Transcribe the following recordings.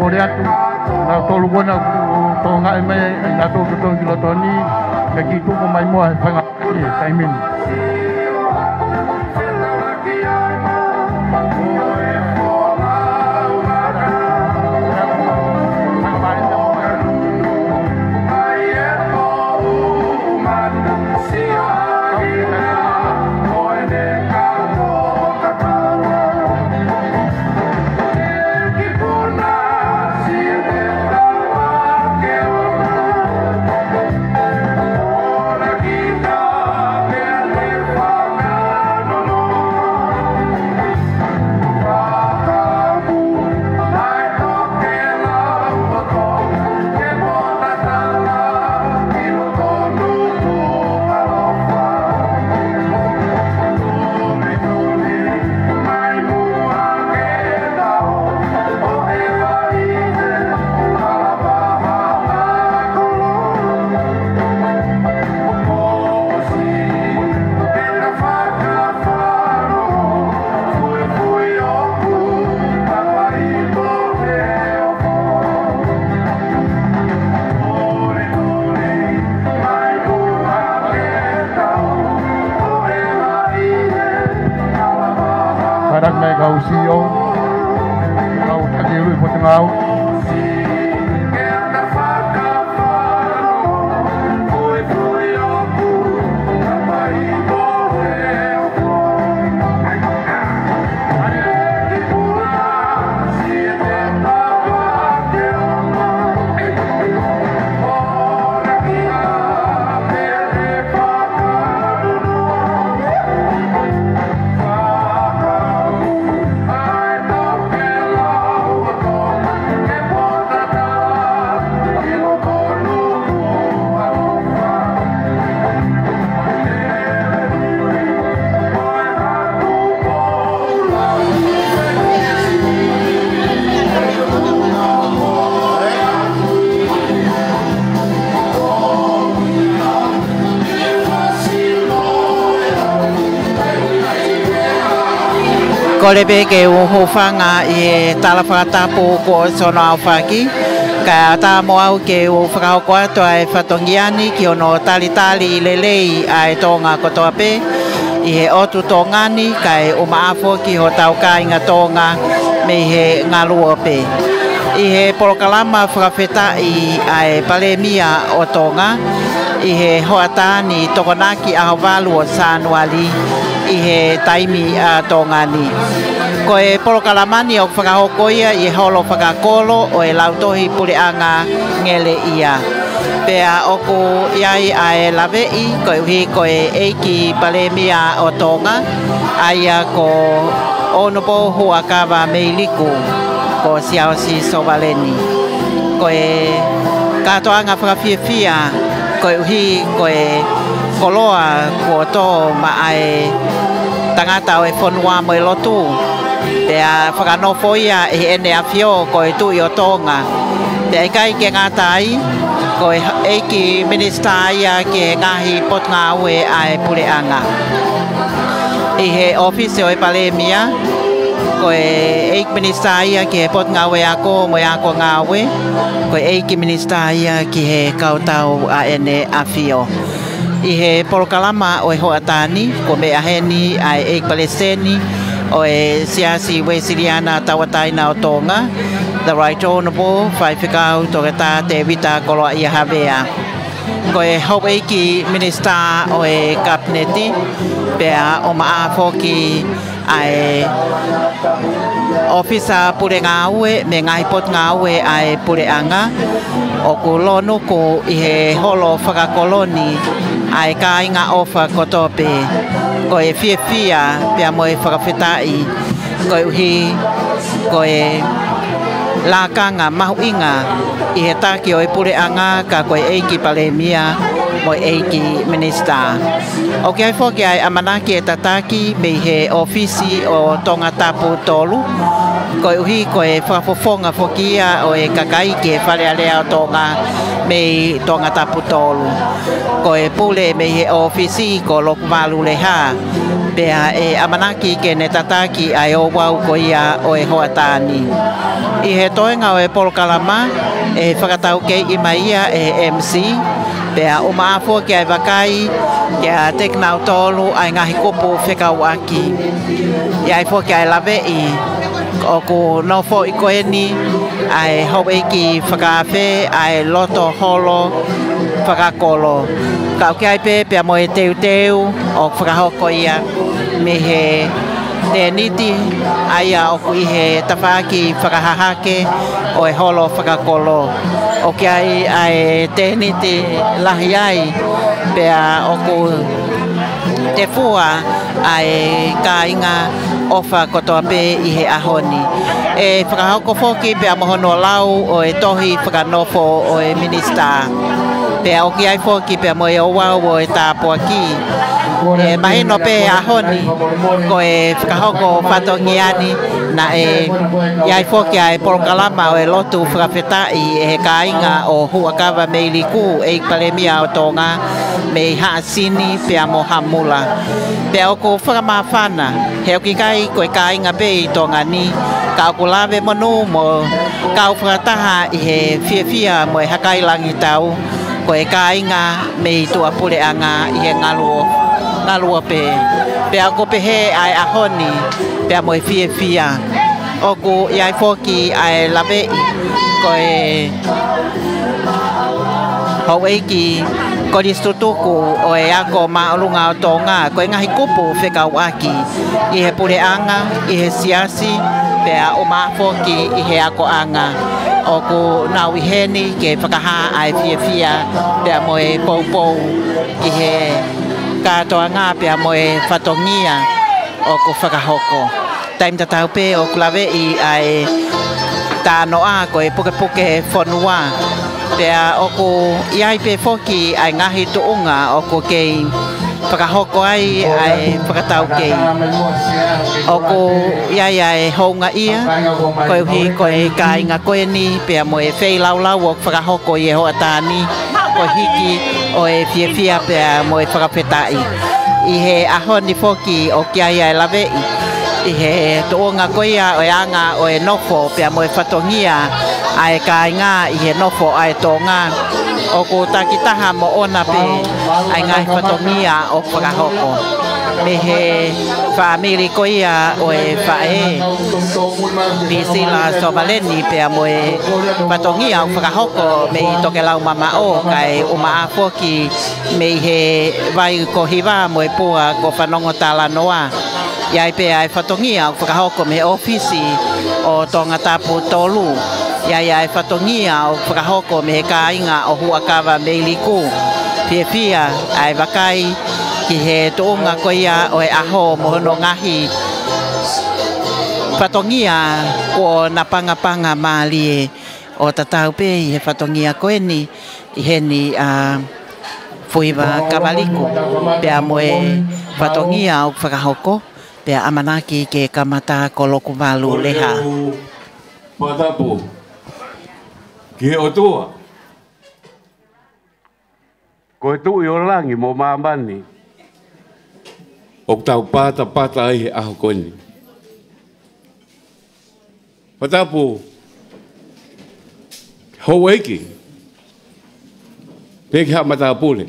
mori atu na tolu bona to ngai mai na to kilotoni ka ki ko mai mo fanga ki taimin ko le be ke o hofanga e tala whakatapu ko sono au whaki ka ta mo au ke o whakao ko ato ai whatongiani ki ono tali lelei ai tonga kotoa pe i he otu tongani kai o maafo ki ho tau ka inga tonga me he ngalua pe i he polokalama whakawheta i ai palemia o tonga i he hoatani tokonaki a walu o Sanuali i he taimi a tongani. Ko e polokalamani o whakahokoia i holo whakakolo o e lautohi pureanga ngele ia. Pea oku iai a e lawei ko e uhi ko e eiki palemia o tonga aia ko onopo huakawa meiliku ko siaosi sovaleni. Ko e katoanga whakawhiawhia ko e uhi ko e koloa ko to ma ai tangata o e whanua mo e lotu. Pea whakanofo ia e ene a whio ko e tui o tonga. Pea i kai ke ngātai ko e eiki minista ia ke ngahi pot ngā ue ai pureanga. I he office o e palemia ko e eiki minista ia ke pot ngā ue ako mo e ako ngā ue. Ko e eiki minista ia ki he kautau a ene a whio. I he polokalama o e hoatani ko me aheni ai eiki paleseni o e siasi Wesleyana tawataina o Tonga, the Right Honourable Whaiwhikau Togata Te Vita Koloa Ia Havea. Ko e hau eiki minista o e kabineti, pea o maa foki ai ofisa pure ngā ue, me ngahi pot ngā ue ai pureanga, o ku lonu ko i he holo whakakoloni ai ka inga ofa kotope. Ko e fia pia mo e whakawhetai, ko e uhi, ko e lākanga mahuinga i he taki o e pureanga ka ko e eiki palemia mo e eiki minista. O ki ai whoki ai amanaki e tataki me he ofisi o Tonga Tapu Tolu, ko uhi ko e whafofonga fokia o e kakai ke whare alea o tonga me tonga taputolu. Ko e pule me he ofisi ko loku malu le ha. Pea e amanaki ke ne tataki ai o wau ko ia o e hoatani. I he toenga o e polokalama e whakatau ke i maia e MC. Pea o maafo ke ai wakai ke a teknau tolu ai ngahi kupu whekau aki. Iai fo ke ai lawe i o ku no fo i koeni ai hau eiki whakawhe ai loto holo whakakolo. Kau ke ai pe pea mo e teu teu o whakahoko ia me he te niti aia o ku i he tawhaki whakahahake o e holo whakakolo. O ke ai te niti lahi ai pea o ku te fua ai ka inga ofa kotoa pe i he ahoni. E whakahoko foki pea mohono lau o e tohi whakanofo o e minista. Pea o ki ai foki pea mo e owau o e tāpua ki. E mahino pe ahoni ko e whakahoko whatongiani na e iai foki ai polokalama o e lotu whakawhetai e he kāinga o huakawa meiliku e palemia o tonga me haasini pea mo hamula. Pea o ko whakamawhana he o ki kai ko e kāinga pe i tonga ni ka o ko lawe monu mo ka o whakataha i he whiawhia mo e hakailangi tau ko e kāinga me i tua pureanga i he ngalua pe. Pea ko pehe ai ahoni pea mo e whiawhia. O ko iai foki ai lawe i ko e hau eiki ko listutuku o e ako maolunga o tonga ko e ngahi kupu whekau aki i he pureanga, i he siasi pea o maafoki i he ako anga. O ku nau i heni ke whakaha ai whiawhia pea mo e poupou i he katoa ngā pea mo e whatongia o ku whakahoko. Taim tatau pe o kulawe i ai tānoa ko e puke puke whanua. Pea o ku iai pe foki ai ngahi tuunga o ku kei whakahoko ai whakatau kei. O ku iai ai hounga ia ko e uhi ko e kāinga koeni pea mo e whei laulau o whakahoko i e hoa tāni ko hiki o e whiawhia pea mo e whakawhetai. I he ahoni foki o ki ai ai lawe i he tuunga koia o e anga o e nofo pea mo e whatongia ai kāinga i he nofo ai tonga. O ko takitaha mo ona pe ai ngai whatongia o whakahoko. Me he whaamiri koia o e whae Pisila Sovaleni pea mo e whatongia o whakahoko me i toke lau mama o kai o maafoki me he vai ko hiwa mo e pua ko whanongo tala noa. Iai pe ai whatongia o whakahoko me ofisi o tonga tapu tolu. Iai ai whatongia o whakahoko me he kāinga o huakawa meiliku. Pia ai wakai ki he tuunga koia o e aho mohono ngahi. Whatongia ko na panga maalie o tatau pe i he whatongia koeni i heni fuiwa kawaliku. Pea mo e whatongia o whakahoko. Pea amanaki ke kamata ko loku malu leha. Patapu, ki he otua. Ko e tu i o langi mo maamani. O tau pata ai he aho koni. Patapu, hou eiki. Peki ha matapule.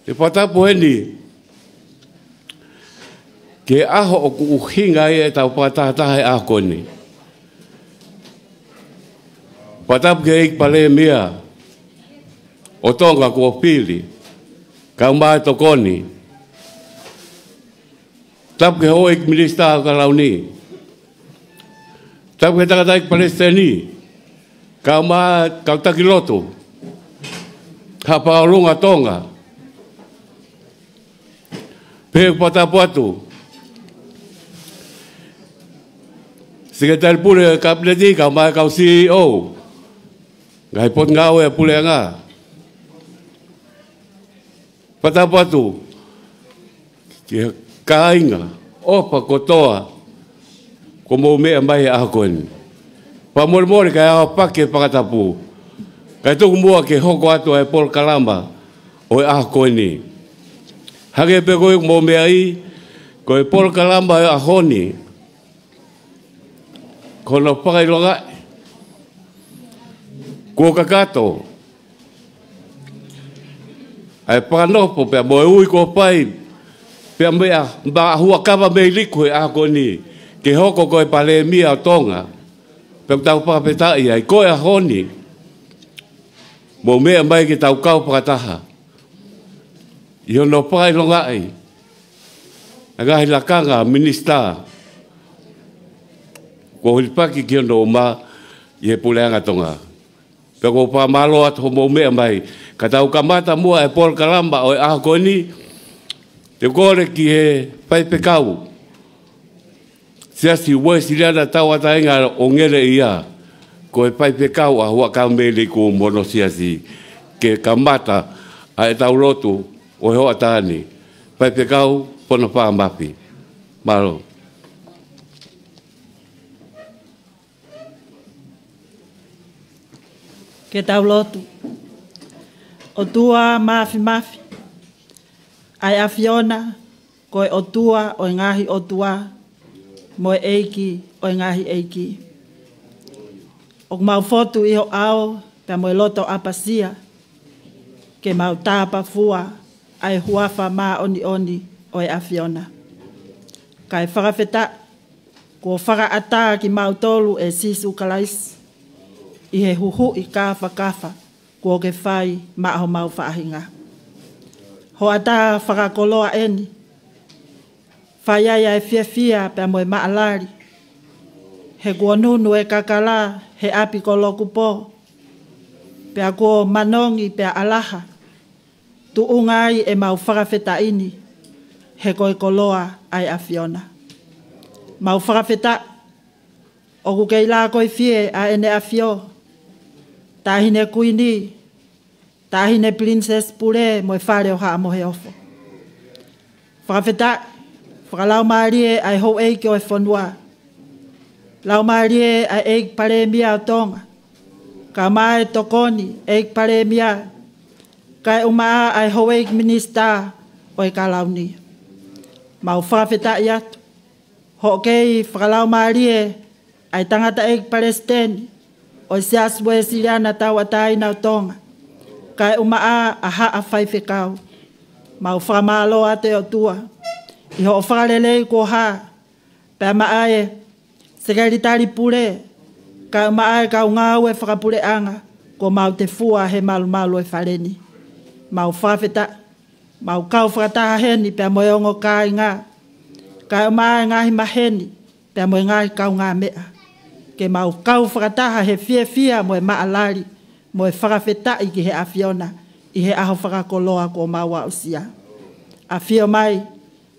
E patapu heni. Ke aho o ku uhinga e tau pataha e aho koni. Patapu ke eik pale mea. O tonga ko pili. Ka umai to koni. Tap ke ho eik minista ka launi. Tap ke takatai palestini. Ka umai ka takiloto. Ka paolunga tonga. Pe patapu atu. Sekretari pule kabineti ka umai ka CEO. Ngai pot ngau e pule nga. Patapu atu. Ki kāinga, opa kotoa, ko mo mea mai a koen. Pa mori kai a pake pakatapu. Kai tuku mua ke hoko atu ai Paul Kalamba o a koeni. Hage pe koe mo mea i, koe Paul Kalamba a honi. Kono pakai longa. Ko kakato. Ai pakanopo pe mo ui ko pai. Pe mea ba hua kava me liku a koeni. Ke hoko koe pale mia tonga. Pe tau papetai ai koe a honi. Mo mea mai ki tau kau pakataha. Io no pai longa ai. Agahi lakanga minista. Ko hilpaki ki ono ma i he puleanga tonga. Pe ko pa malo at mo mea mai. Ka tau kamata mua e Paul Kalamba o e aha koeni. Te kore ki he pai pekau. Siasi ue siriana tau ataenga o ngere ia. Ko e pai pekau a hua kaumele ko mono siasi. Ke kamata a e tau rotu o he hoa tāni. Pai pekau pono paa mapi. Malo. Ke tau lotu. O tua mafi mafi. Ai a Fiona, koe o tua o ngahi o tua. Moe eiki o ngahi eiki. O mau fotu iho ao, pe moe loto apasia. Ke mau tāpa fua, ai huafa mā oni oni o e a Fiona. Kai whakawheta, ko whakaata ki mau tolu e sisu kalais. I he huhu i kafa kafa, ko ke whai maaho mau whaahinga. Ho ata whakakoloa eni. Whaiai ai fia fia pe moe maalari. He kua nunu e kakala, he api ko loku po. Pe a ko manongi pe a alaha. Tu ungai e mau whakawheta ini. He koe koloa ai a Fiona. Mau whakawheta. O kukei la koe fie a ene a Fio. Tahine kuini. Tahine Princess Pule moe whare o haa mohe ofo. Whakawheta. Whakalau maarie ai hou eiki o e whanua. Lau maarie ai eik pare mia o tonga. Ka mae tokoni eik pare mia. Kai umaa ai hou eik minista o e ka launi. Mau whakawheta i atu. Hokei whakalau maarie ai tangata eik pare steni. O se aswe siriana tau atai nau tonga. Kai umaa a haa whaiwhekau. Mau whakamalo ate o tua. I ho whakarelei ko haa. Pea maae. Sekretari pure. Kai maae kau ngau e whakapure anga. Ko mau te fua he malu malu e whareni. Mau whawheta. Mau kau whakataha heni. Pea moeongo kai ngā. Kai maae ngahi maheni. Pea moe ngai kau ngā mea. Ke mau kau whakataha he fia fia moe maalari. Moe whakawheta i ki he a Fiona. I he aho whakakoloa ko maua usia. A Fio mai.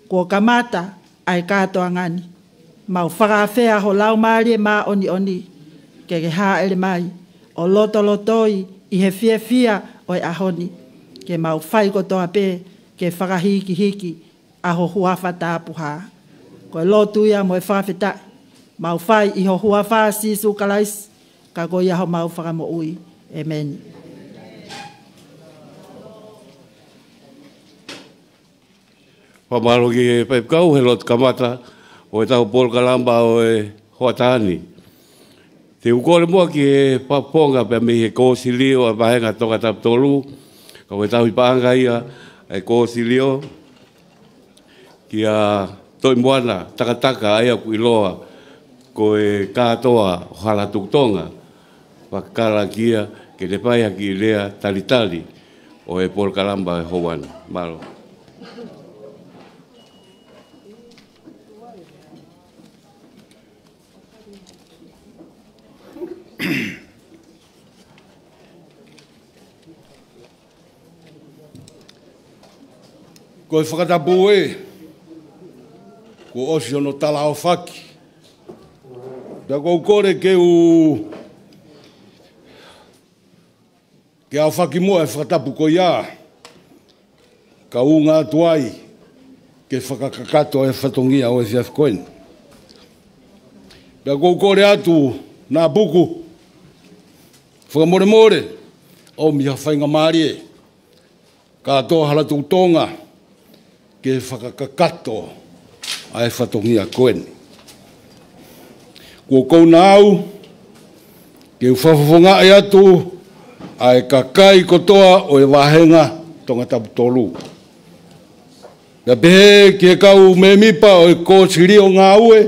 Ko kamata ai katoa ngani. Mau whakawhea ho lau maari e maa oni oni. Ke ke haa ele mai. O loto lotoi i he fia fia o e ahoni. Ke mau whai kotoa pe. Ke whakahiki hiki. Aho huafa tāpu haa. Ko lotu ia moe whakawheta. Mau whai i ho huafa sisu kalais. Ka ko ia ho mau whakamo ui. Amen. Pamaro ki e paipkau he lot kamata o e tau Paul Kalamba o e Hoatani. Te ukore mua ki e paponga pe me he kōsilio a pahenga toka taptolu. Ka o e tau ipaanga ia e kōsilio ki a toi moana takataka aia ku iloa ko e katoa hala tuktonga. Pakala kia ke te pai ki lea talitali o e Paul Kalamba e Howana. Malo. Ko e whakatapu e, ko osi ono tala o whaki. Da kou kore ke au whaki mua e whakatapu ko ia. Ka unga atuai, ke whakakakato e whatongia o e fiaf koen. Pea kou kore atu nā buku. Whakamore more. O miha whainga marie. Katoa hala tūtonga. Ke whakakakato. Ai whatongia koeni. Kua kou nāu. Ke whawhawhonga e atu. Ai kakai kotoa o e wahenga tonga tapu tolu. Ka pehe ke kau me mipa o e kōtiri o ngā ue.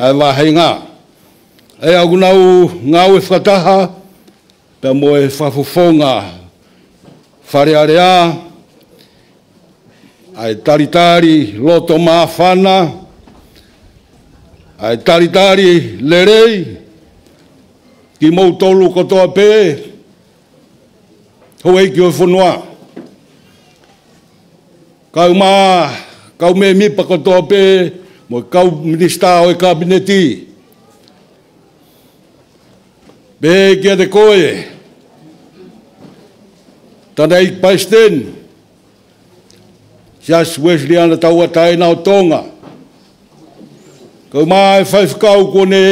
Ai wahenga. E au nau ngā ue whataha. Pea mo e whawhawhonga. Wharearea. Ai taritari loto mawhana. Ai taritari lerei. Ki mou tolu kotoa pē. Hoi ki o whanua. Kau me mipa kotoa pē. Mo kau minista o e kabineti. Pē kia te koe. Tana ik paisten. Sias Wesley ana taua taina o tonga. Kau mai whaifkau kone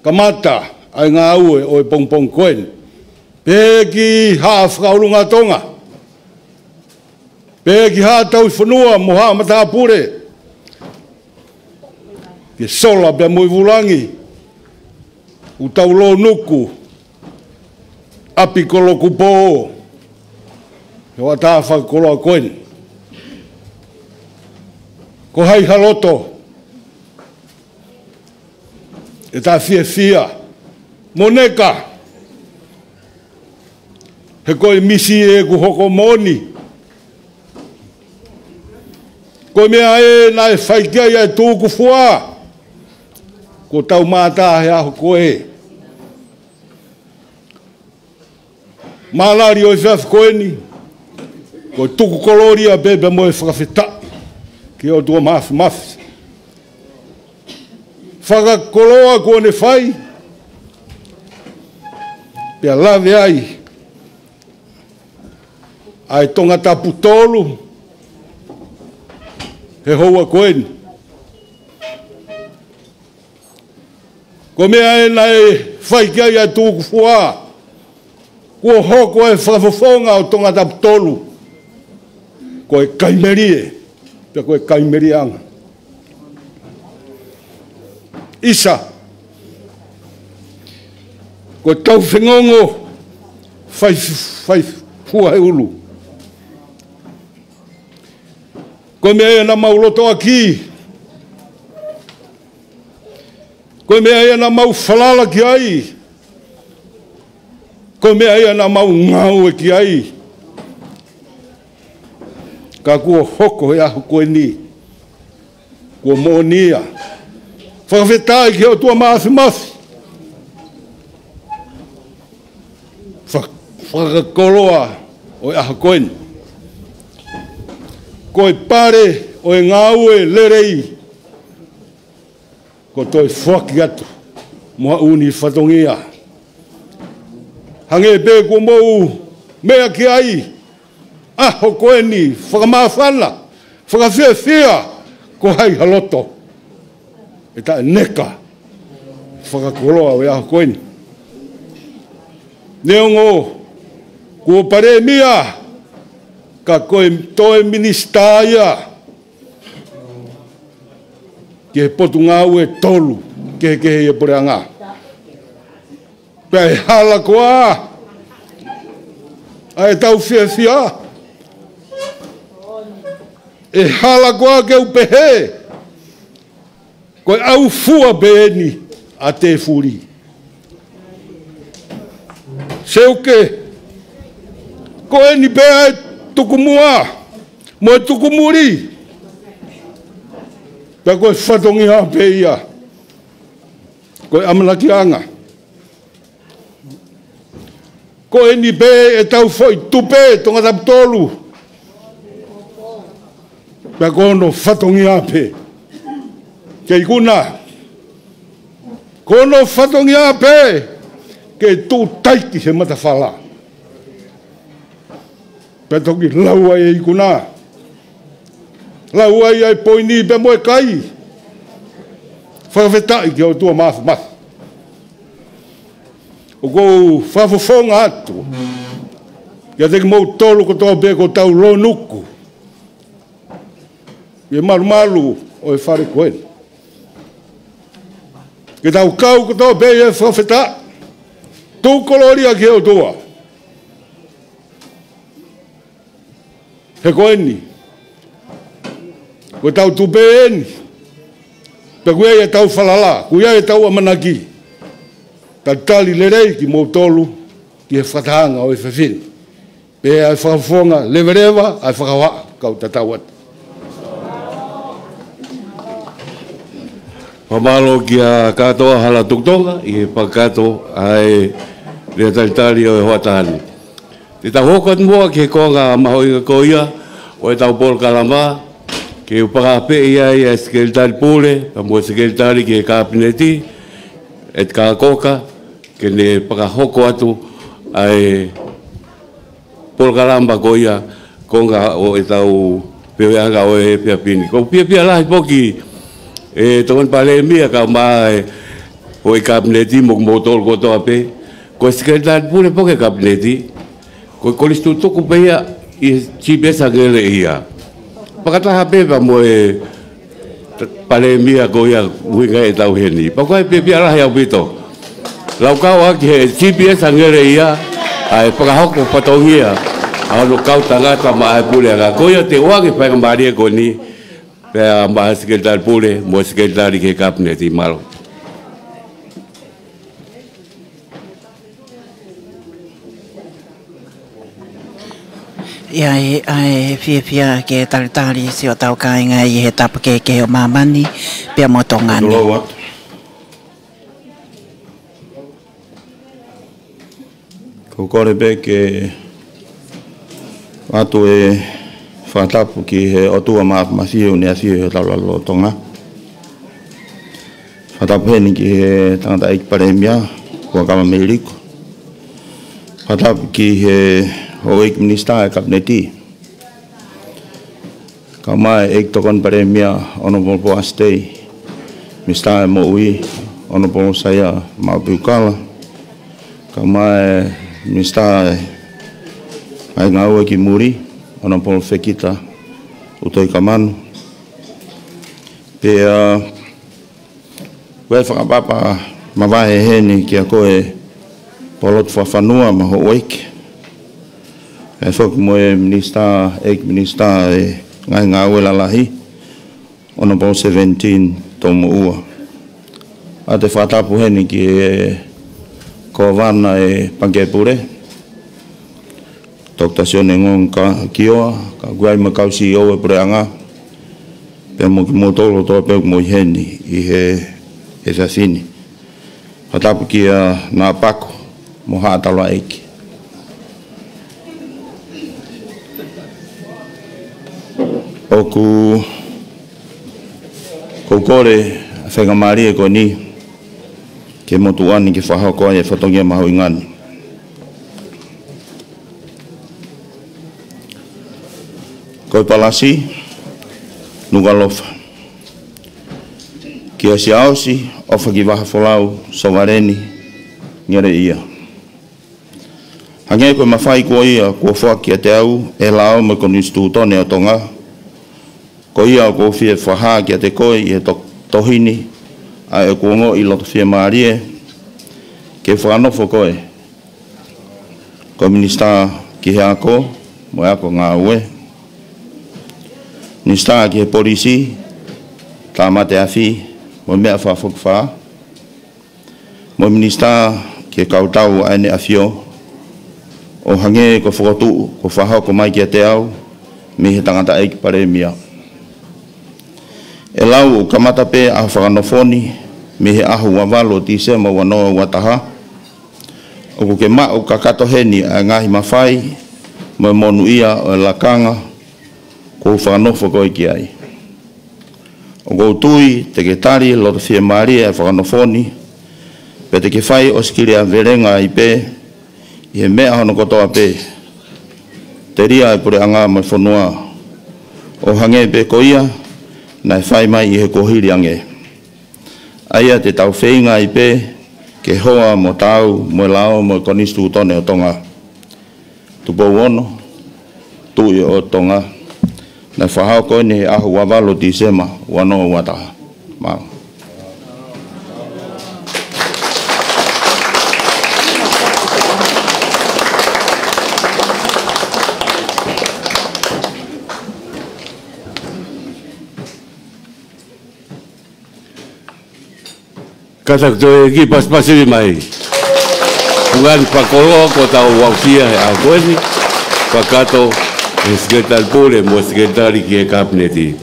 kamata. Ai ngā ue o e pongpong koen. Pē ki haa whakaurunga tonga. Pē ki haa tau whanua mo haa mata pure. Ke sola pia mui vulangi. U tau lo nuku. Api kolo kupo. He wa taa whakakoloa koen. Ko hai haloto. E taa fia. Moneka. He koe misi e ku hoko moni. Koe mea e na e whaikia ia e tūku fua. Ko tau mātā he aho koe. Mālari o e whiawhi koeni. Ko tuku koloria bebe mo e whakawhita. Ki o tua mafi. Whakakoloa ko ne whai. Pea lawe ai. Ai tonga tapu tolu. He hoa koeni. Ko mea e na e whaikia ia tūku fua. Kua hoko e whawhawhonga o tonga tapu tolu. Ko e kaimerie. Pea ko e kaimerianga. Isa. Ko tau whengongo. Whai fua he ulu. Ko mea e na mauloto aki. Ko mea e na mau whalala ki ai. Ko mea e na mau ngau e ki ai. Ka kua hoko e aho koe ni. Kua monia. Whakawhetai ki o tua mafi. Whakakoloa o e aho koe ni. Koe pare o e ngāue lerei. Ko toi whaki atu. Moa uni whatongia. Hange pē kua mou mea ki ai. Aho koe ni whakamawhana. Whakawhiawhia. Ko hai haloto. E ta e neka. Whakakoloa o e aho koe ni. Neongo. Kua pare mia. Ka koe toe minista ia. Ke potu ngā ue tolu. Ke e pore ngā. Pea e hala koa. Ai tau fia. E hala koa ke upehe. Koe au fua beeni a te furi. Seuke. Koe ni pea e tukumua. Mo e tukumuri. Pea koe whatongi hape ia. Koe amalakianga. Koe ni pe e tau foi tupe tonga tapu tolu. Pea koe no whatongi hape. Kei kuna. Koe no whatongi hape. Kei tū taiki he matawhala. Pea toki laua e ikuna. Laua e ai poini pe moe kai. whakawheta i ki o tua mafu mafu. O kou whawhawhonga atu. Ia teki mou tolu ko tō be ko tau ronuku. Ia maru maru o e whare koen. Ke tau kau ko tō be e whawheta. Tū koloria ki o tua. He koeni. Ko tau tu be eni. Pe kuia e tau whalala. Kuia e tau amanaki. Tali lerei ki mou tolu ki e whatahanga o e whawhini. Pe ai whakafonga lewerewa ai whakawa kau tatau atu. Pamalo ki a katoa hala tuktonga i pakato ai rea talitali o e hoatahani. Te tau hokot mua ki he konga mahoinga koia o e tau pol kalama ki upakape ia i a skelitari pule pa mua skelitari ki e kabineti e te kakakoka ke ne pakahoko atu ai pol kalama koia konga o e tau peweanga o e piapini. Ko pia lahi poki e tongan pale mia ka mai o e kabineti mo motor ko to ape ko sekretari pule poke kabineti ko kolistu to ku peia i chibesa gele ia pakata hape pa mo e pale mia ko ia winga e tau heni pa ko pe pia la ya bito lau ka wa ke chibesa gele ia ai pakahoko patongia a lo kau tangata mai pule ga ko ia te wa ke pa ngari ko ni Pea maha sekretari pule, mo sekretari ke kabineti malo. Ia e fia ke talitali si o tau kāinga i he tapa ke o mamani, pia mo tongani. Ko kore pe ke atu e whatapu ki he otua masiu ne asiu he taulalo tonga. Whatapu heni ki he tangata eiki paremia, kua kama meiriku. Whatapu ki he o eiki minista e kabineti. Ka mai eiki tokon paremia Honorable Po Astei, minista e mo ui, Honorable Saya Maupukala. Ka mai minista e ai ngau e ki muri, ona pol fekita utoi kamanu pe we whakapapa mawahe heni ki a koe polot whawhanua ma ho oike e whok mo e minista e ngai ngā ue lalahi ona pol 17 tomo ua a te whatapu heni ki e ko wana e Pangepure Dr. Sione Ngong ka kioa, ka guai makausi o e preanga, pe mo ki motolo to pe mo heni i he sasini. Hatapu ki a nā pako, mo hātala eiki. Oku kore whenga maari e ko ni, ke motu ani ki whahakoa e whatongia maho ingani. Koe palasi, nugalofa. Kia si aosi, ofa ki waha wholau, sovareni, ngere ia. Hange koe mawhai kua ia, kua whaki a te au, e lao me koni stūtone o tonga. Ko ia o kua whie whaha ki a te koe, i e tohini, a e kua ngo i loto whie maarie, ke whanofo koe. Ko minista ki he ako, mo e ako ngā ue. Nista ki he polisi, tā mate awhi, mo mea whawhukwha. Mo minista ki he kautau aene awhio, o hange ko whakotu, ko whahau ko mai ki a te au, me he tangata eiki paremia. E lau o kamata pe a whakanofoni, me he ahu wawalo tise ma wanoa wataha. O ko ke ma o kakato heni a ngahi mawhai, mo monu ia o lakanga, ko whanofo koe ki ai. O kou tui, te ke tari, loto whie maria e whakanofoni, pe te ke whai o skiri a verenga i pe, i he mea hono kotoa pe. Te ria e pure anga mai whanua. O hange pe ko ia, na e whai mai i he kohiri ange. Aia te tau whenga I pe, ke hoa mo tau, mo lao, mo konistu tone o tonga. Tupou ono, tui o tonga. Na whahao koe ni ahu wawalo ti sema, wano wataha. Mau. Kata koe ki pas-pasiri mai. Pungan pakolo ko tau wausia a koe ni. Pakato e sekretar pule mo sekretari ki e kabineti.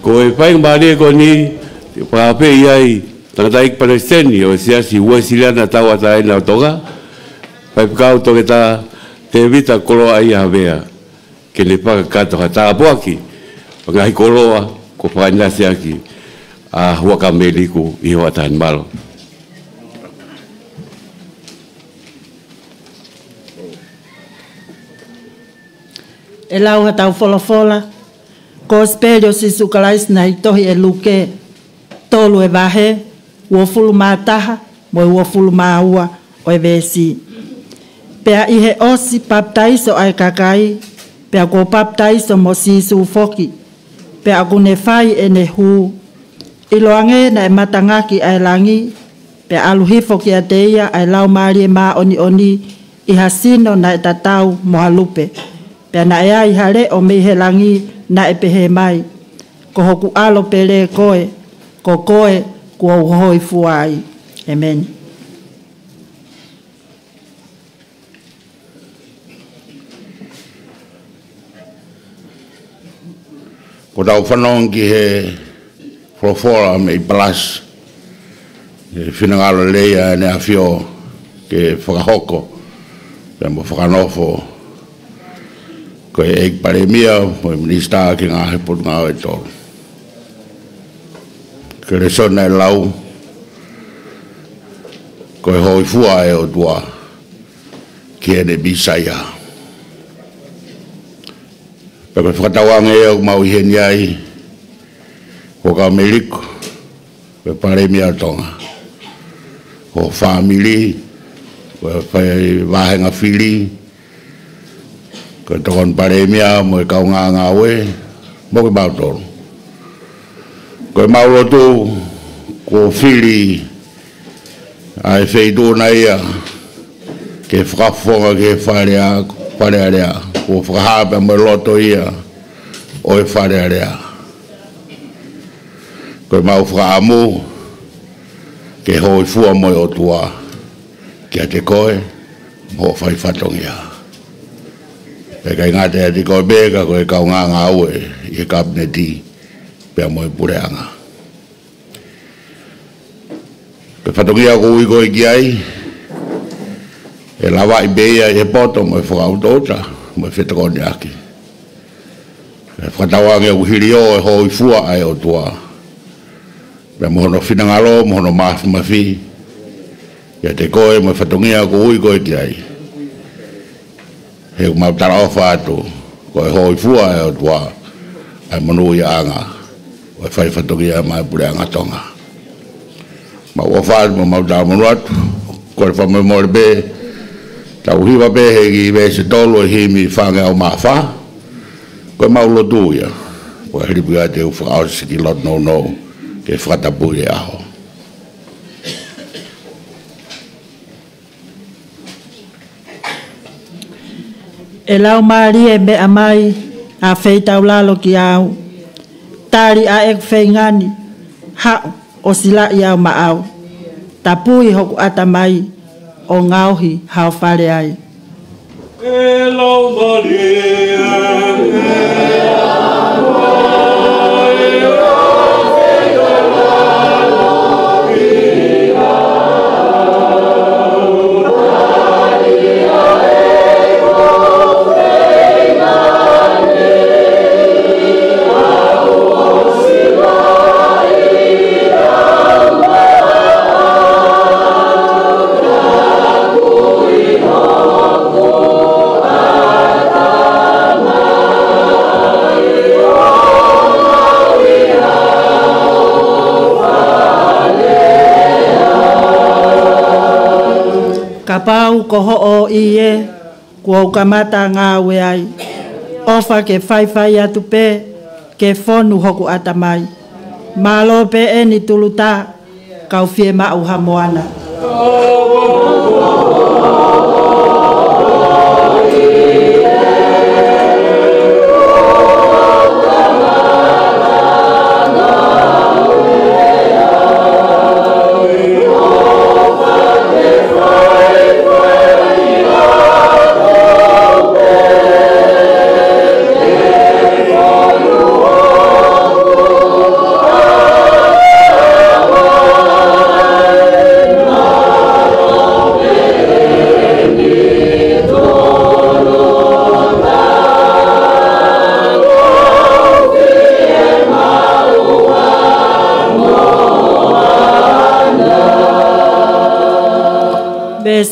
Koe pai mbari ko ni pape iai tangataik palestini o siasi uesiliana tau atai na toga. Pai kau toke ta te vita kolo ai havea. Ke le pakato hata apuaki. Pangai koloa ko panasi aki. Huaka meliku I watan malo. E lau ha tau fola, ko espelho si sukalais na itohi e luke, tolu e vahe, ua fulu mātaha, mo ua fulu māua o e vesi. Pea ihe osi paptaiso ai kakai, pea ko paptaiso mo sisu foki, pea kune fai e ne huu, Iloange na e matangaki ai langi, pe aluhifo ki a teia ai lau maari e maa oni I hasino na e tatau mohalupe. Pe na e ai hale o mihe langi na e pehe mai. Ko hoku alo pele koe, ko koe kua uhoi fuai. Amen. Ko tau whanong ki he Flofora me Palas. Finangalo leia ne afio ke whakahoko. Pea mo whakanofo. Ko e eik paremia mo minista ki ngā heput ngā e tolu. Ke resona e lau. Ko e hoi fua e o tua. Ki ene bisaya. Pea ko whakatawange e o mau iheni ai. Ko ka meliko, pe paremia tonga. Ko family, ko pe vahenga fili, ko tokon paremia mo ka nga we, mo ke bautoro. Ko maulo tu ko fili ai feido na ia ke frafonga ke farea ko fraha mo loto ia o farea. Koe mau whaamu ke hoi fua moi o tua kia te koe mo whai whatongia. Pe kai ngate ati koe beka koe kau ngā ue I kabineti pia moi pureanga. Koe whatongia ko ui koe ki ai e lawa I beia I he poto mo whakautota mo whetakoni aki. Whatawange uhiri o e hoi fua ai o tua. Pea mohono finangalo, mohono mafi. Ia te koe, mo whatongia ko ui koe ki ai. He mautara ofa atu, koe hoi fua e o tua, ai monu I anga, o e whai whatongia mai pure anga tonga. Ma ofa atu, mo mautara monu atu, koe whamai mori be, tau hiwa be he ki vese tolo e himi whange au mawha, koe maulo tu ia, koe hiripu ia te uwhakao siki lot no. Ke whatapu e aho. E lau maari e mea mai a wheitau lalo ki au. Tari a ek wheingani, hao o sila I au maau. Tapui hoku ata mai o ngauhi hao whare ai. E lau maari e Ka pau ko ho'o i e, kua ukamata ngā we ai. Ofa ke whaiwhai atu pe, ke whonu hoku atamai. Malo pe e ni tuluta, kau fie mau hamoana.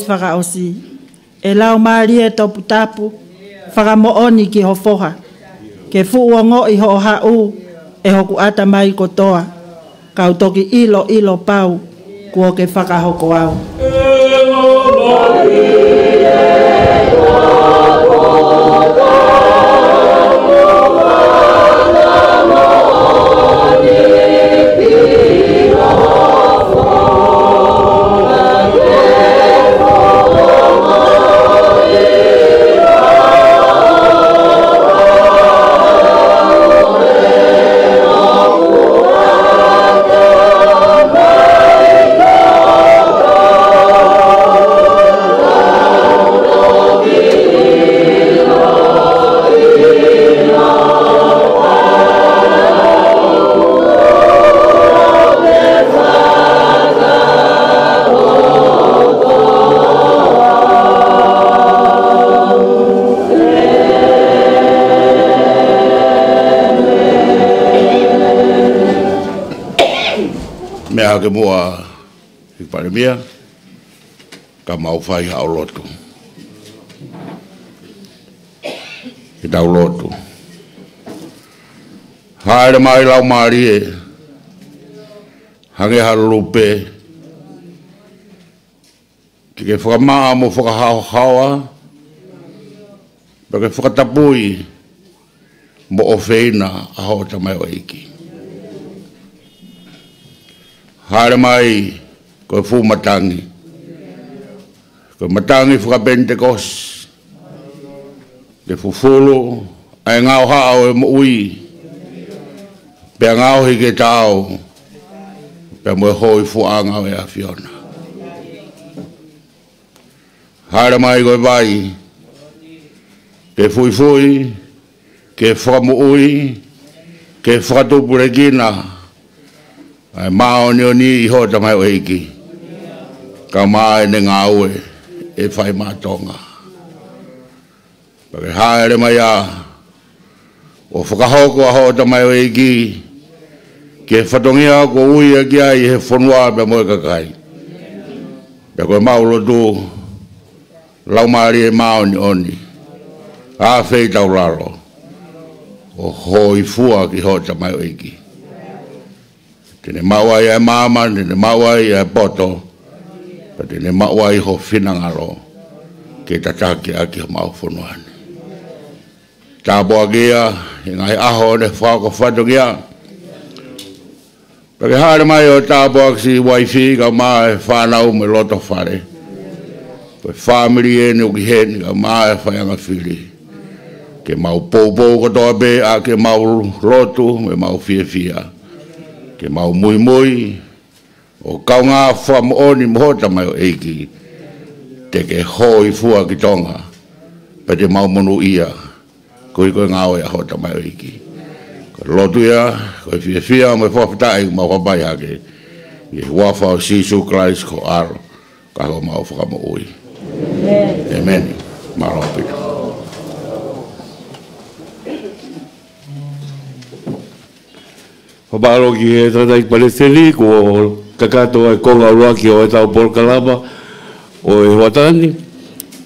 Whakaosi. E lau maari e topu tapu, whakamooni ki hofoha. Ke fuuongo i ho hau, e hoku ata mai kotoa. Kau toki ilo pau, kua ke whakahoko au. Mea ke mua i Paremia, ka mau whai hao lotu. I tau lotu. Haere mai lau maari e, hange halupe, ki ke whakamaa mo whakahao hawa, pa ke whakatapui mo o wheina a hao tamai o iki. Haere mai koe fu matangi. Koe matangi whaka Pentekos. Ke fufulu, ai ngau hao e mo ui. Pea ngau hi ke tau. Pea moe hoi fuanga e a Fiona. Haere mai koe vai. Ke fui, ke whaka mo ui. Ke whakatupu regina. Ai mao ni i ho tamai o hiki. Ka mai ne ngā ue e whai mātonga. Pake haere mai a o whakahoko a ho tamai o hiki ke whatongia ko ui a kia i he whanua pe moe kakai. Pe koe maulo tu lau maari e mao ni oni. A whei tau raro o hoi fua ki ho tamai o hiki. Tene mawai e mama, tene mawai e poto, pa tene mawai ho whinangaro, ke tataki aki ha mau whanuani. Tāpoa kia, i ngai aho ne whako whatongia. Pake haere mai o tāpoa kisi waifi ka maa e whanau me loto whare. Pake whamiri e ni uki heni ka maa e whaianga whiri. Ke mau poupou katoa be a ke mau lotu me mau fia. Ke mau mui o kaunga whamooni mohota mai o eiki te ke hoi fua ki tonga pa te mau monu ia koe ngāo e hota mai o eiki ko lotu ia koe fia me whawhitai mau hapai hake i wafa o Sisu Christ ko aro ka ho mau whakamo ui Amen Maro pita Whabaro ki he tata i Palestini, ko kakato ai konga ua ki o e tau Polkalama o e Huatani.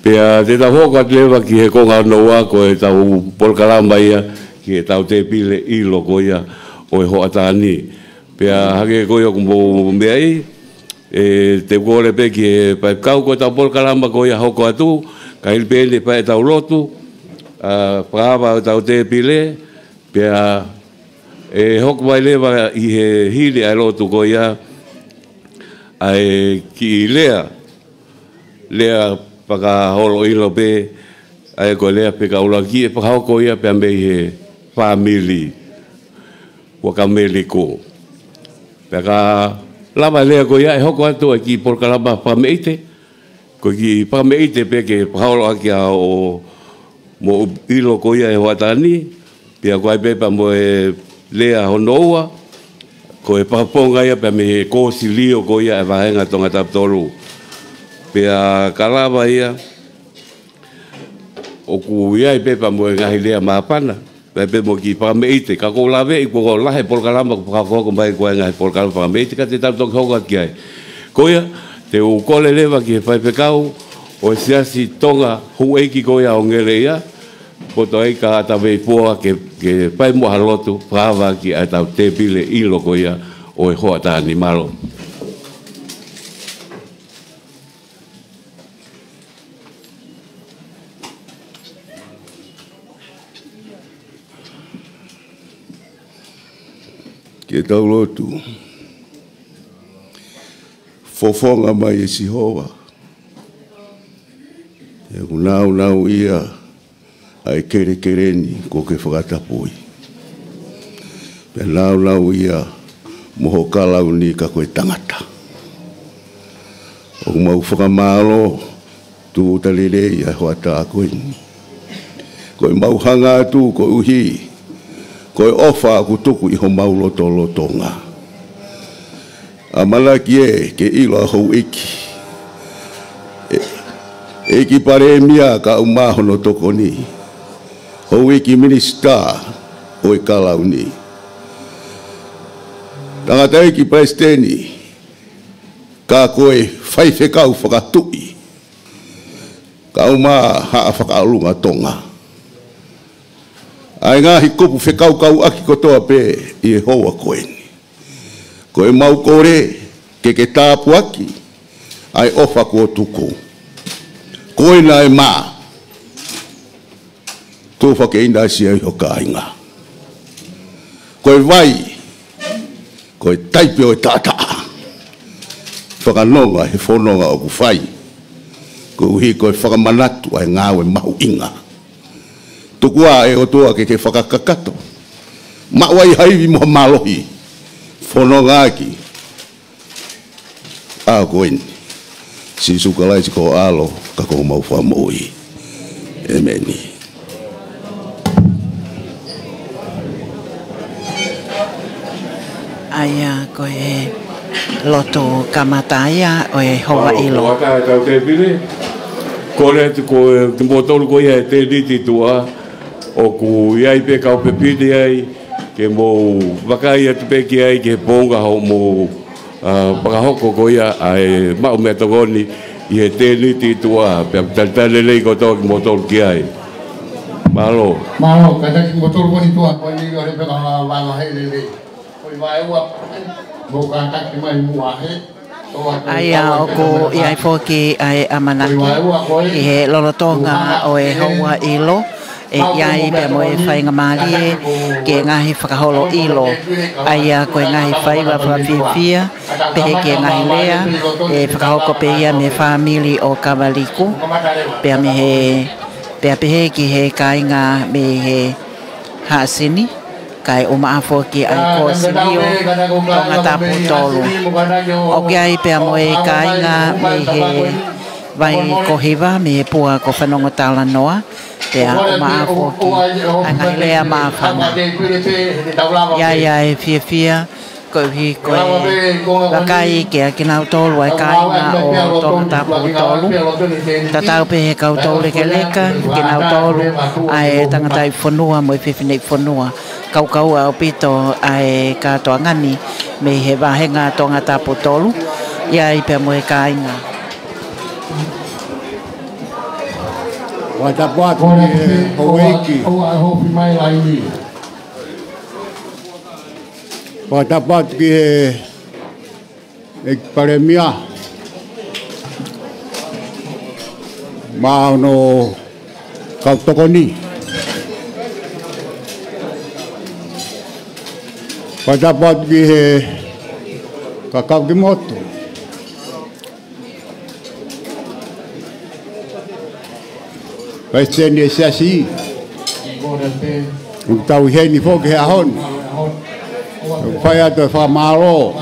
Pea te tau hoka lewa ki he konga noa ko e tau Polkalama ia, ki e tau te pile ilo ko ia o e Huatani. Pea hake ko ia kumbo mea i, te kore pe ki pa kau ko ta pol kalamba ko ia hoko atu ka il pele pa ta lotu pa ta te pile pe hok vai leva i he hili a lotu ko ia ai ki lea paka holo ilo pe ai ko lea pe ka ula ki pa hoko ia pe me he family wa kameli ko peka lava lea ko ia e hoko atu ki por kalamba pa meite ko ki pa meite pe ke paulo aki o mo ilo ko ia e watani pia ko ai pe pa mo e lea honoa ko e paponga ia pe me ko silio ko ia e vahenga tonga taptolu pia kalava ia o ku ia e pe pa mo e ngahi lea mapana pe mo ki pa meite ka ko lave ko la he por kalamba ko mai ko nga por kalamba pa meite ka te tau tok hoka ki ai ko ia te u ko le leva ki fa pe kau o sia si tonga hu e ki ko ia o ngere ia po to ai ka ta ve po ke pai mo halotu pa va ki ata te pile ilo ko ia o e ho ta animalo ke tau lotu fofonga mai e si hoa e unau ia ai kereni ko ke whakatapui pe lau ia moho kalau ni ka koe tangata o mau whakamalo tu talire ia hoata a koe koe mau hanga tu ko uhi koe ofa ku tuku i ho mau lotonga. A malaki ke ilo a hou iki. Eki pare mia ka umaho no toko ni. Hou iki minista o i kalau ni. Tangata eki presteni ka koe whaife kau whakatui. Ka uma haa whakalunga tonga. Ai ngahi kupu whekau aki kotoa pe i e hoa koeni. Ko e mau kore ke tāpu aki ai ofa ko tuko. Koe na e maa. Tō whake ina si ai hoka inga. Koe vai. Koe taipe o e tātaa. Whakanonga he whanonga o ku whai. Ko uhi koe whakamanatu ai ngāwe mahu inga. Tukua e o toa ke whakakakato. Mawai haiwi moha malohi. Whanonga aki. A koeni. Si sukalai si ko alo kako mau whamoi. Emeni. Aia koe loto kamataya o e hoa ilo. Waka e tau te pile. Kore ko te motolu ko ia te riti tua. O ku iai pe kau pepide ai ke mo wakai atu pe ki ai ke ponga ho mo pakahoko ko ia ai mau me togoni i he te niti tua pe tatale lei ko to motor ki ai malo ka ta ki motor ko ni tua ko ni ore pe ka wa he le ko vai wa mo ka ta ki mai mu he Aia o ko iai foki ai amanaki i he lolotonga o e hoa ilo e iai pe mo e whainga marie ke ngahi whakaholo ilo aia koe ngahi whaiwa whawhiwhia pehe ke ngahi lea e whakahoko pe ia me whamili o Kawaliku pea me he pea pehe ki he kainga me he haasini kai uma afo ki ai ko silio o ngatapu tolu o ki ai pea mo e kainga me he vai ko hiva me pua ko whanongo tala noa pea uma afo ki angai lea mawhanga ia e fia ko hi ko wakai ke a kinau tolu ai kainga o tonga tapu tolu tatau pe he kau tolu ke leka kinau tolu ai tangatai whanua mo i whiwhinei whanua kau au pito ai ka toa ngani me he wahenga tonga tapu tolu ia i pe mo e kainga Watapuatu ni Haueki. Watapuatu ki e paremia ma no kautokoni padapat gi he kakau gi moto Paisteni sasi tau heni fo ke ahon fai ato fa malo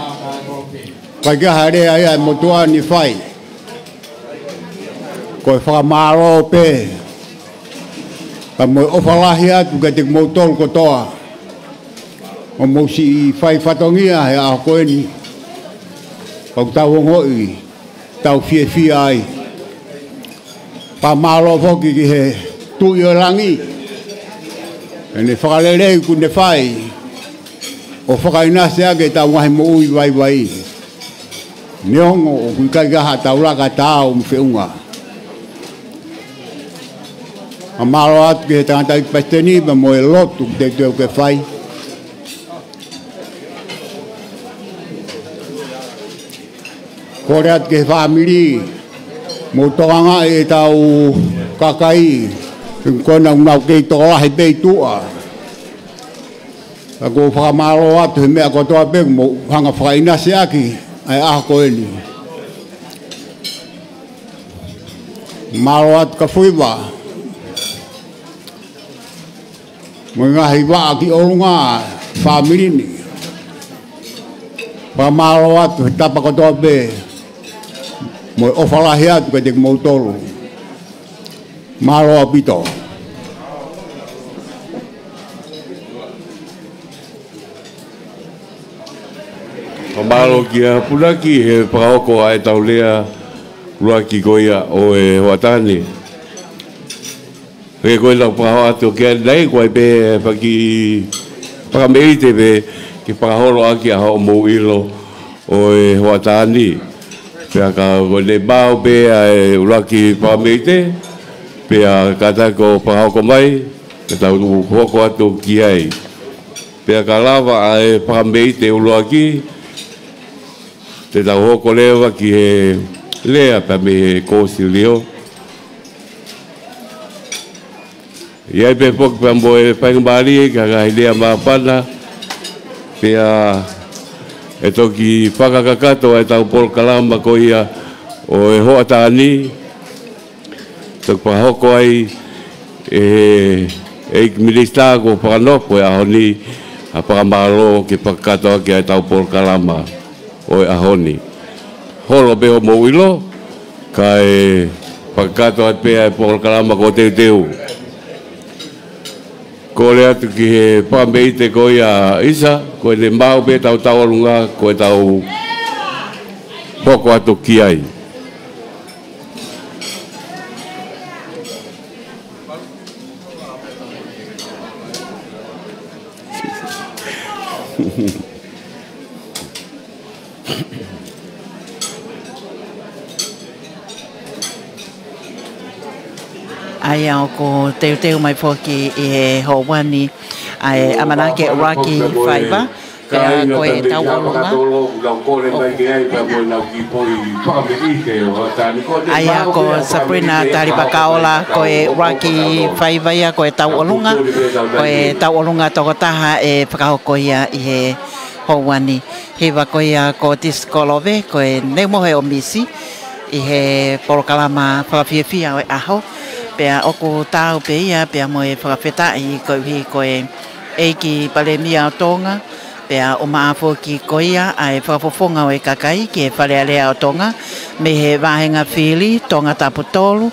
pagi hari ayah motuan ni fai ko fa malo pe kamu ofalahia tu gatik motor ko toa mo si fai fatongia ya ko ni kau tahu ngoi tau fie ai pa malo fo ki he tu yo langi ene whakalelei ku ne whai o whakainase ake tau ngahi mo ui vai neongo o kui kai gaha tau laka tau mwhiunga a maro atu ki he tangata i pasteni ma mo e lotu te teo ke whai kore atu ki he whaamiri mo toanga e tau kakai kona unau kei toa he pei tua ako whakamaro atu he mea kotoa pek mo hanga whakainase aki ai ako eni maro atu ka fuiwa mo ngahi waa ki orunga whaamirini whakamaro atu he tapa kotoa pe mo ofalahi atu ka tek moutolu maro apito Pamalo kia pulaki he paoko ai taulea luaki koia o e watani. He koe lau pahao atu kia nei koe pe paki pakameite pe ki pakaholo aki a hao mou ilo o e watani. Pe aka koe ne bao pe a e luaki pakameite pe a katako pahao mai ke tau hoko atu ki ai. Pe aka lava a e pakameite uluaki te tau hoko lewa ki he lea pa me he kōsi leo. Iai pe poki pa mo e whaingambari e ka kai lea maapana pea e toki whakakakato e tau Paul Kalama ko ia o e hoa tāni toki pa hoko ai e minista ko whakanopo e ahoni a whakamaro ki whakakato ki e tau Paul Kalama o e ahoni. Holo beho mo ilo, ka e whakakato at pea e Paul Kalama ko teu. Ko le atu ki he pāmeite ko ia isa, ko e le mau pe tau alunga, ko e tau hoko atu ki ai. ai au ko teu mai foki e howani ai amanake Rocky Fiber ka ko e tau olunga ai ko Sabrina Taripakaola ko e Rocky Fiber ya ko e tau olunga tokotaha e whakahoko ia i he howani he wako ia ko Tiskolove ko e nemohe o misi i he Paul Kalama whakawhiawhia o e aho pea oku tau pe ia pea mo e whakawhetai ko hi ko e eiki palemia o tonga pea o maafo ki ko ia ai whakafofonga o e kakai ki e whalealea o tonga me he wahenga whili tonga taputolu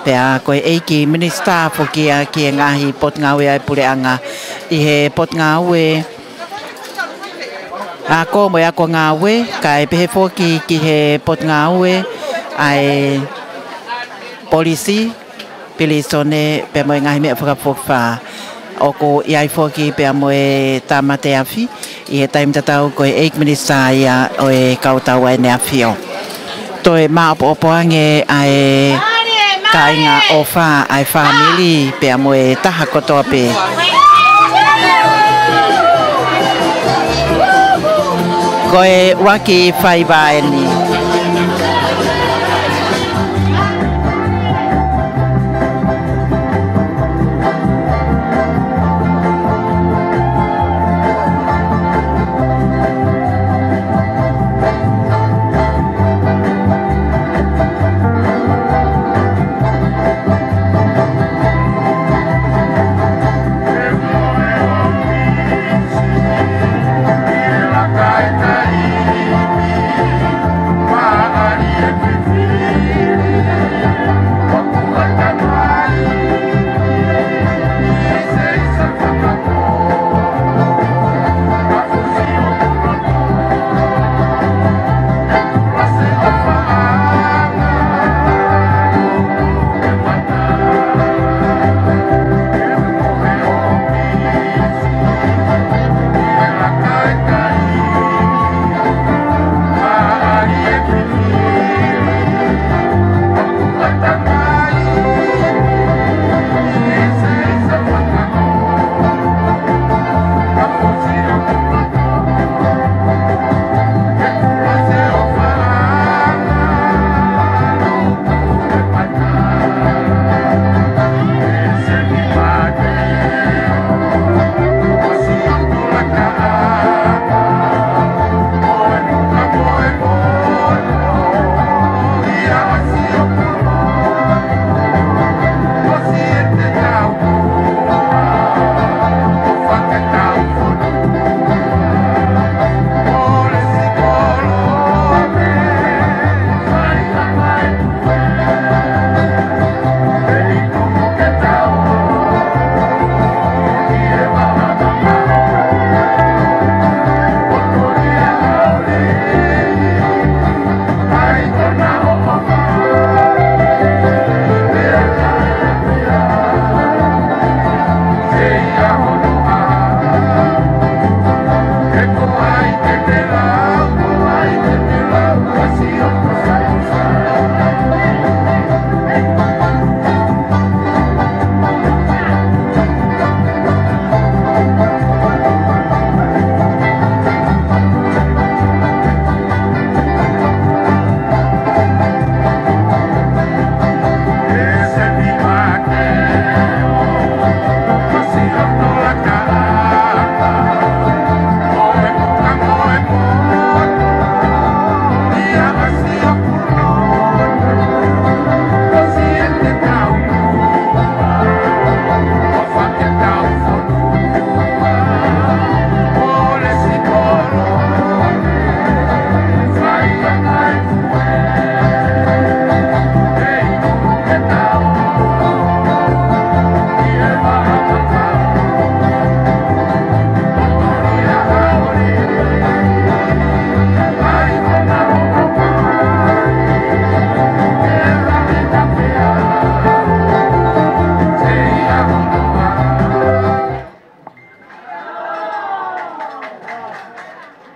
pea ko e eiki minista fo ki a ki e ngahi pot ngawe ai pureanga i he pot ngawe a ko mo e ako ngawe ka e pehe fo ki he pot ngawe ai polisi Pilisone pe mo ngai me whakafofa o ko iai foki pe mo e tamate afi i he taim tatau ko e 8 minista ia o e kautau ai ne afio to e ma opo ange ai kainga ofa ai family pe mo e taha kotoa pe ko e waki whai waeni.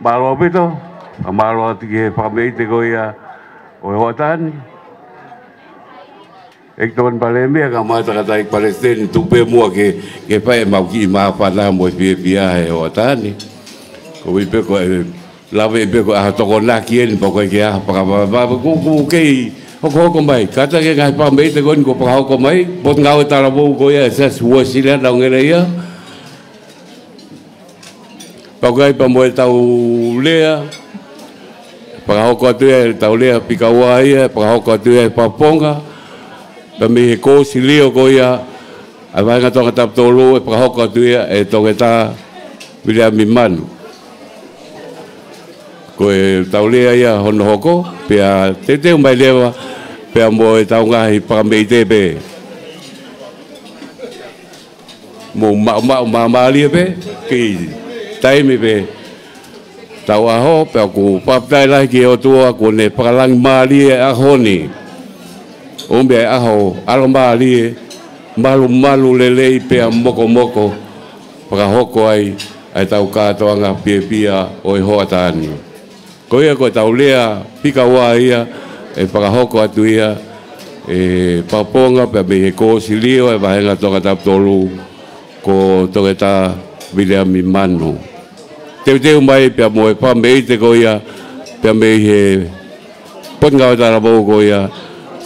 Malo pito, malo tige pamete ko ya o hotan. Ekton Palembia kamata kata ik Palestin tupe mua ke pa mau ki ma pana mo pia e hotan. Ko ipe ko lave ipe ko a tokona kien po ko ke a pa ku ke ko mai kata ke ga pamete ko pa ko mai bot ngau tala bo ko ya sa suasila dong ya. Pakai pamoe tau lea, pakahoko atu e tau lea pikaua ia, pakahoko atu e paponga, pamihe ko silio ko ia, a vainga tonga tap tolu e pakahoko atu ia e tonga ta William Mimanu. Ko e tau lea ia hono hoko, pia te umai lewa, pia mo e tau ngahi pakamei tepe. Mo maali pe, ki taimi pe tau aho pe aku paptai lai ki o tua ko ne pakalang mali a honi ombe aho alo mali malu lele pe moko pakahoko ai tau katoanga pia o hoatani ko ia ko tau lea pikaua ia e pakahoko atu ia e paponga pe me ko silio e vahenga toka tap tolu ko toka ta William Mimanu teu mai pe mo pa me te ko ia pe me he ponga da bo ko ia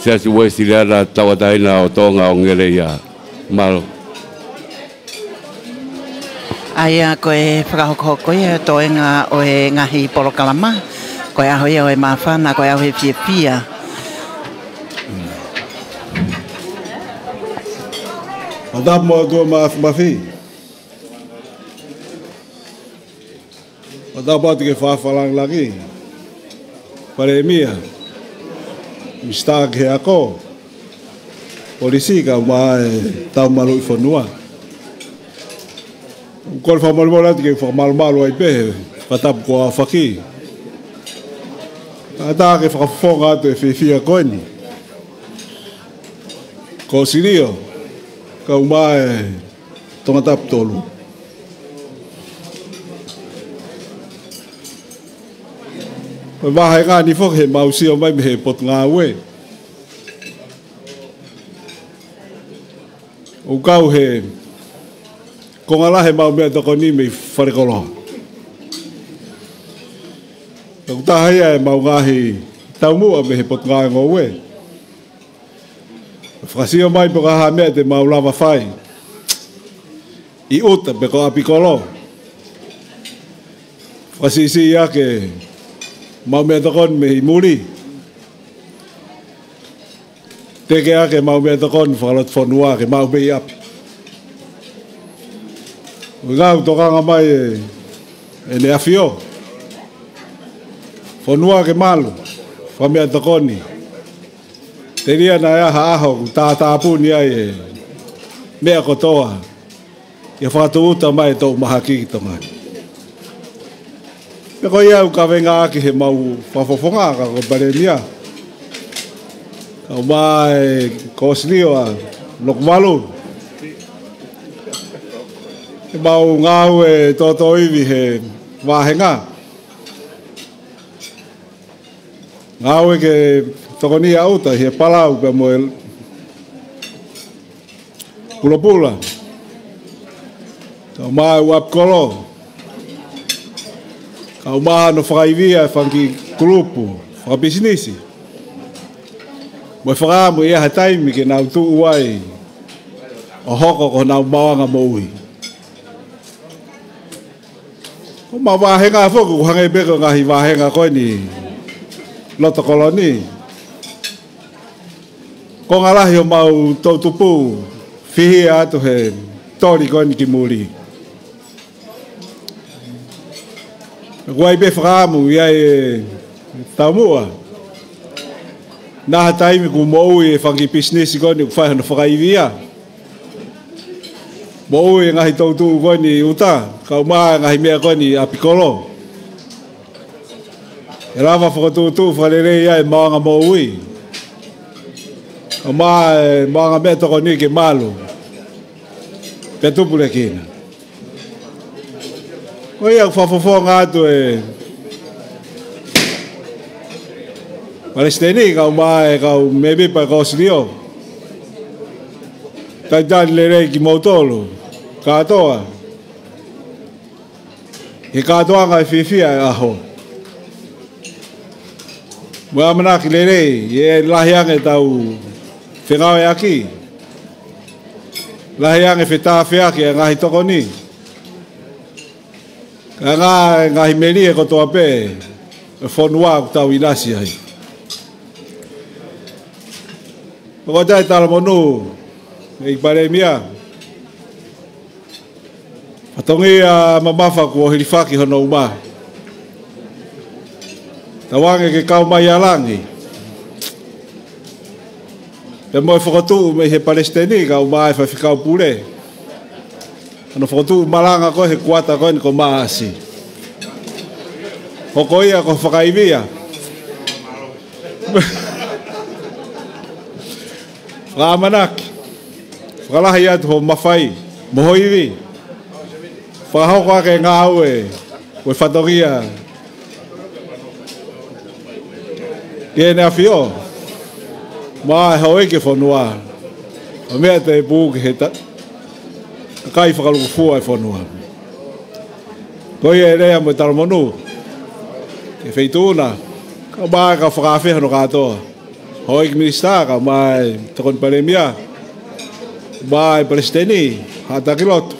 se si we si la tawa dai na o tonga o ngele ia malo Aia koe whakahoko ia toenga o e ngahi porokalama koe aho ia o e mawhana koe aho e whiepia Madame mo do mafi. Madame pati ke fafalang lagi. Pare mia. Mista ke ako. Polisi ka mai tau malu fonua. Kol fa mal mola ke fa mal malu ai pe. Patap ko afaki. Ata ke fa fonga te fifia koni. Ko sirio. Kau mai tonga tap tolu. Wahai ngā ni whok he mausi o mai me he pot ngā ue. O kau he kongala he mau mea toko ni me wharekoloha. O tahaya he mau ngāhi taumua me he pot ngā ngō ue. Whakasio mai po kaha mea te mau lava whai. I uta pe ko apikolo. Whakasisi ia ke mau mea takon me i muri. Teke ake mau mea takon whakalot whanua ke mau me i api. Ngau tokanga mai e ne awhio. Whanua ke malu. Whamea takoni. Te ria na ea haaho tā tāpuni ai e mea kotoa. Ia whakatuuta mai tau mahaki ki tonga. Pe ko ia ka venga aki he mau whafofonga ka ko baremia. Ka mai koslio a lokmalu. He mau ngau e toto iwi he wahenga. Ngau e ke tokoni auta he palau pe mo pula-pula. Ka mai wap kolo. Ka umaha no whakaivia whanki kulupu, whakabisinisi. Mo whakaamu ia ha taimi ke nau tuu wai o hoko ko nau mawanga moui. Ko ma wahenga whoku hangai beko ngahi wahenga koe ni loto koloni. Ko ngalahi o mau tautupu whihi atu he tori koe ni ki muri. Wai be whakaamu ia e taumua. Nā taimi ku mou e whangi business koe ni whai hana whakaivia. Mou e ngahi tautu koe ni uta. Kau maa ngahi mea koe ni apikolo. E rawa whakatutu whalerei ia e maanga moui. Kau maa e maanga mea toko ni ke malu. Pea tupule kina. Oi au whafofonga atu e Palestini kau mai kau maybe pa kau srio. Tai dan le ki motolo. Katoa. E katoa ngai fifia aho. Wa mana ki le e lahiang e tau whengau e aki. Lahiang e whetawhea ki e ngahi toko ni. Ka ngahi meri e kotoa pe e whanua ku tau inasi ai. Pako tai tala monu e pare mia. Patongi a mamafa ku o hirifaki hono uma. Tawange ke kau mai alangi. Pe moi whakatu me he Palestini kau mai whawhikau pule. Ano whakatu malanga koe he kuata koe ni ko maasi. Hoko ia ko whakaivia. Whakamanaki. Whakalahi atu ho mawhai. Moho iwi. Whakahoko ake ngā ue. Koe whatongia. Ie nea whio. Maa e hau eke whanua. O mea te pūki he ta. Kai whakaluku fua e whanua. Ko ia rea mo talmonu. Ke feituna. Ka ba ka whakawhi no katoa. Hoi ki minista ka mai takon paremia. Mai palestini. Hata kiloto.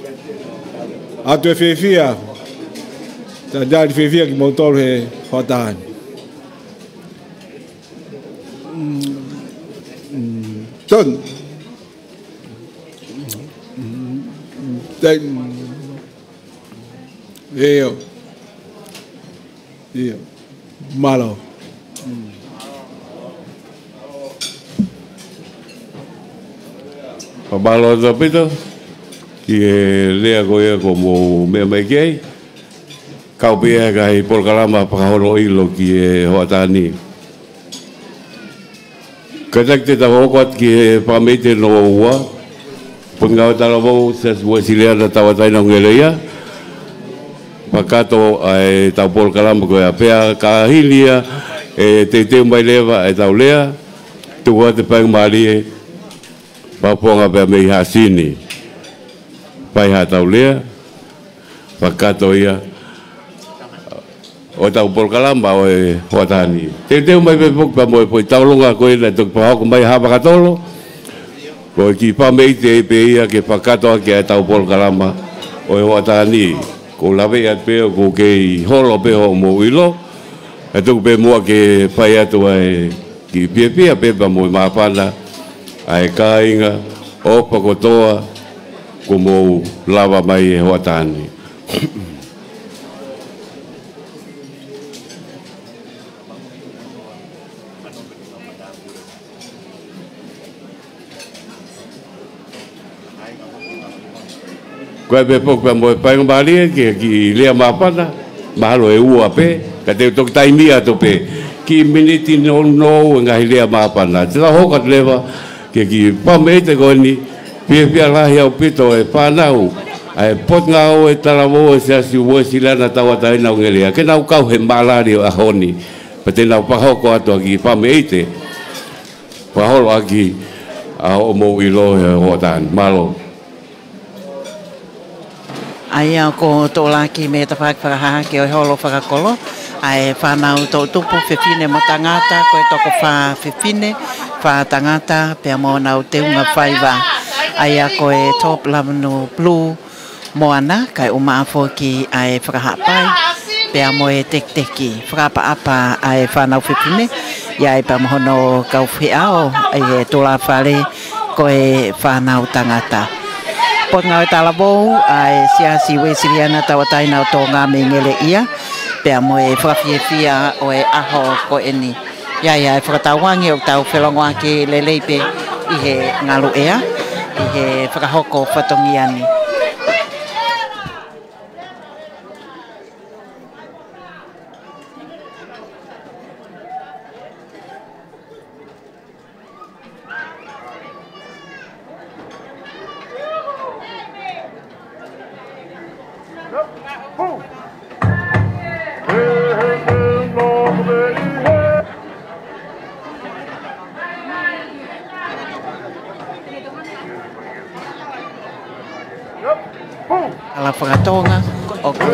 Atu e whiwhia. Tā dāri whiwhia ki mautoro he whatahani. Ton. Eo. Malo. Pabalo da pito. Ki lea koe ko mo mea mai kei. Kau pia kai polkalama pakaholo ilo ki hoatani. Katak te tawakot ki pamete no ua. Pengau talamo sa wasilia na tawatai na ngeleia. Pakato ai tau polkalama koe apea kahilia te te mai leva e tau lea. Tuwa te pang mali paponga pe mei hasini. Pai ha tau lea. Pakato ia. O tau polkalamba o e hoatani. Te mai pe pok pa mo e tau longa koe na tuk pahoko mai hapa katolo. Ko ki pa mei te pe ia ke pakato ke e tau polkalamba o e hoatani. Ko lawe at pe o ko ke holo pe ho mo ilo. E tuk pe mua ke pai atu ai ki pia pe pa mo i mapana. Ai kainga, opa kotoa, ko mo lava mai e hoatani. Koe pe pok pe mo e pai ngambali ki lea mapana, mahalo e ua pe, ka te tok taimia to pe, ki miniti no ngahi lea mapana. Tila hokat lewa, ki pamete koni, pia lahi au pito e pānau, ai pot ngā o e talamo e se asi ua silana tawatai nau ngelea, ke nau kau he malari o ahoni, pa te nau pahoko ato aki pamete, paholo aki a o mo ilo e hotan, malo. Aia ko tō laki me ta whakaha ke o holo whakakolo. Ai whanau tō tupu whiwhine mo tangata, koe toko wha whiwhine, wha tangata, pia mo nau te unga whaiwa. Aia koe top lavano blue moana, kai umafo ki ai whakahapai, pia mo e tek-teki, whakapa-apa ai whanau whiwhine, iai pa mohono kau whiao, ai e tōla whare, koe whanau tangata. Pot ngau talabou ai siasi we siriana tawatai nau tō ngā me ngele ia pea mo e whakawhiawhia o e aho ko eni ia e whakatawangi o tau whelongoa ke leleipe i he ngalu ea i he whakahoko whatongiani. Ala whakatonga o ko.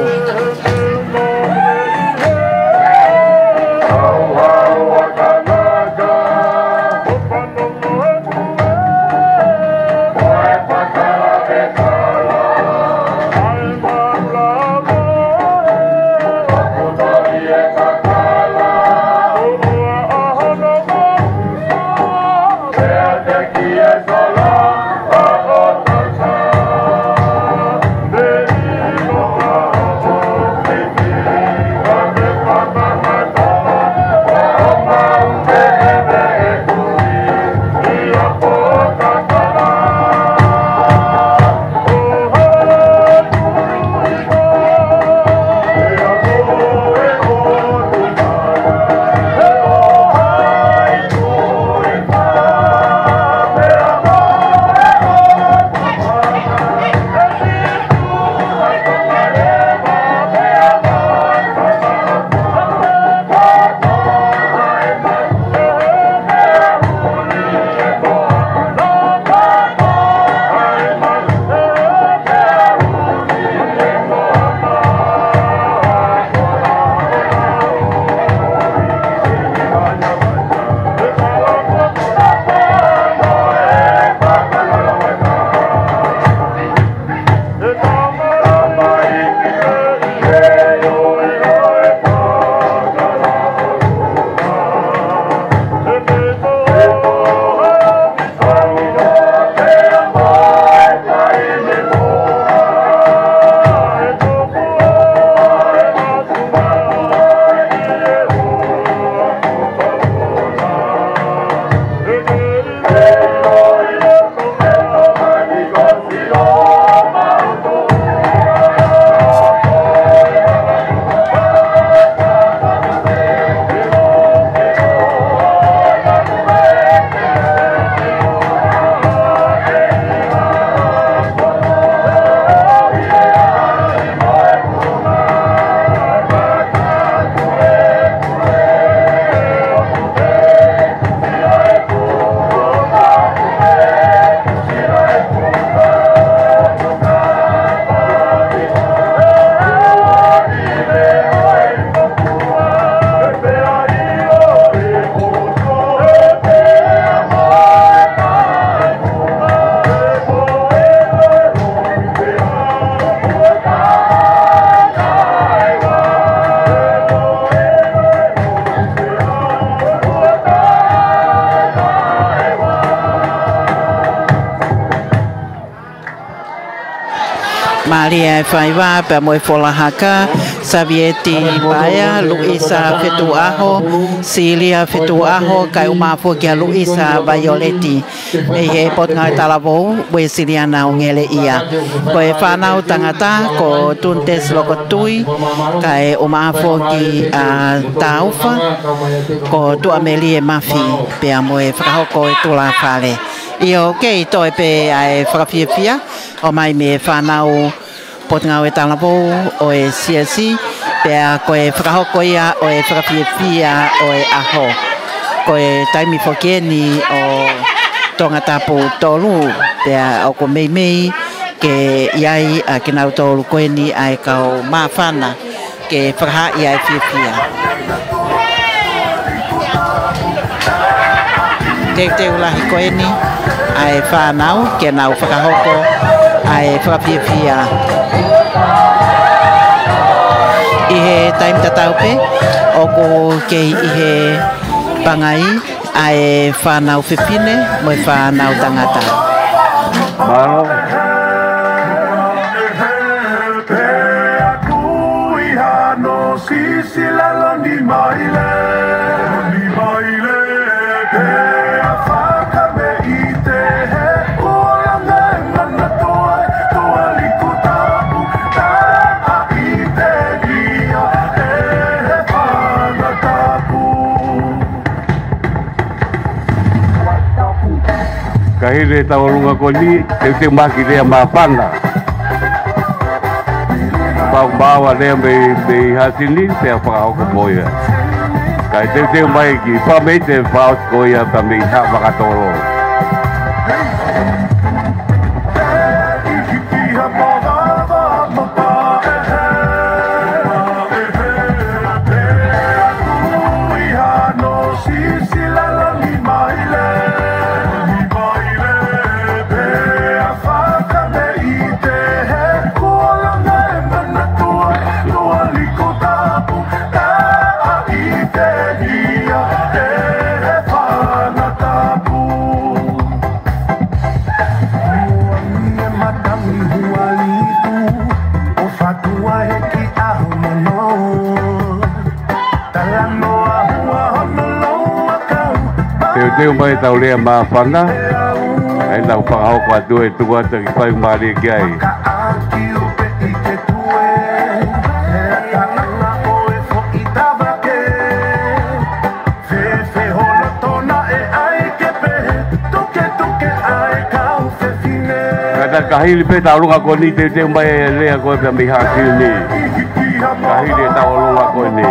Maria Faiva pe mo fola haka Savieti Baya Luisa Fetuaho Silia Fetuaho kai uma fo kia Luisa Violetti e pot ngai talavo we Siliana ngele ia ko e whanau tangata ko tuntes lokotui kai uma fo ki taufa ko tu amelie mafi pe mo e frahoko e tula fale io ke toi pe ai frafia o mai me whanau pot ngau e talavo o e siasi pe a ko e frahoko ia o e frafia o e aho ko e taimi fokeni o tonga tapu tolu pe a o ko mei ke iai a ke nau tolu koeni ai kau mawhana ke fraha iai fia te ulahi koeni ai whanau ke nau whakahoko ai whakawhiawhia i he taim tataupe o ko kei i he pangai ai whanau whipine mo i whanau tangata Maro kahile taurunga koni te maki le mapanga bawa le me hasili te fa ko boya kai te mai ki pa me te fa ko ya pa me ha ba toro Teu mai tau lea mawhanga ai nau whakahau kwa tue tua te ki whai maari ki ai Kata kahili pe tau lunga ko ni teu mai lea ko pe mi hasil ni kahili tau lunga ko ni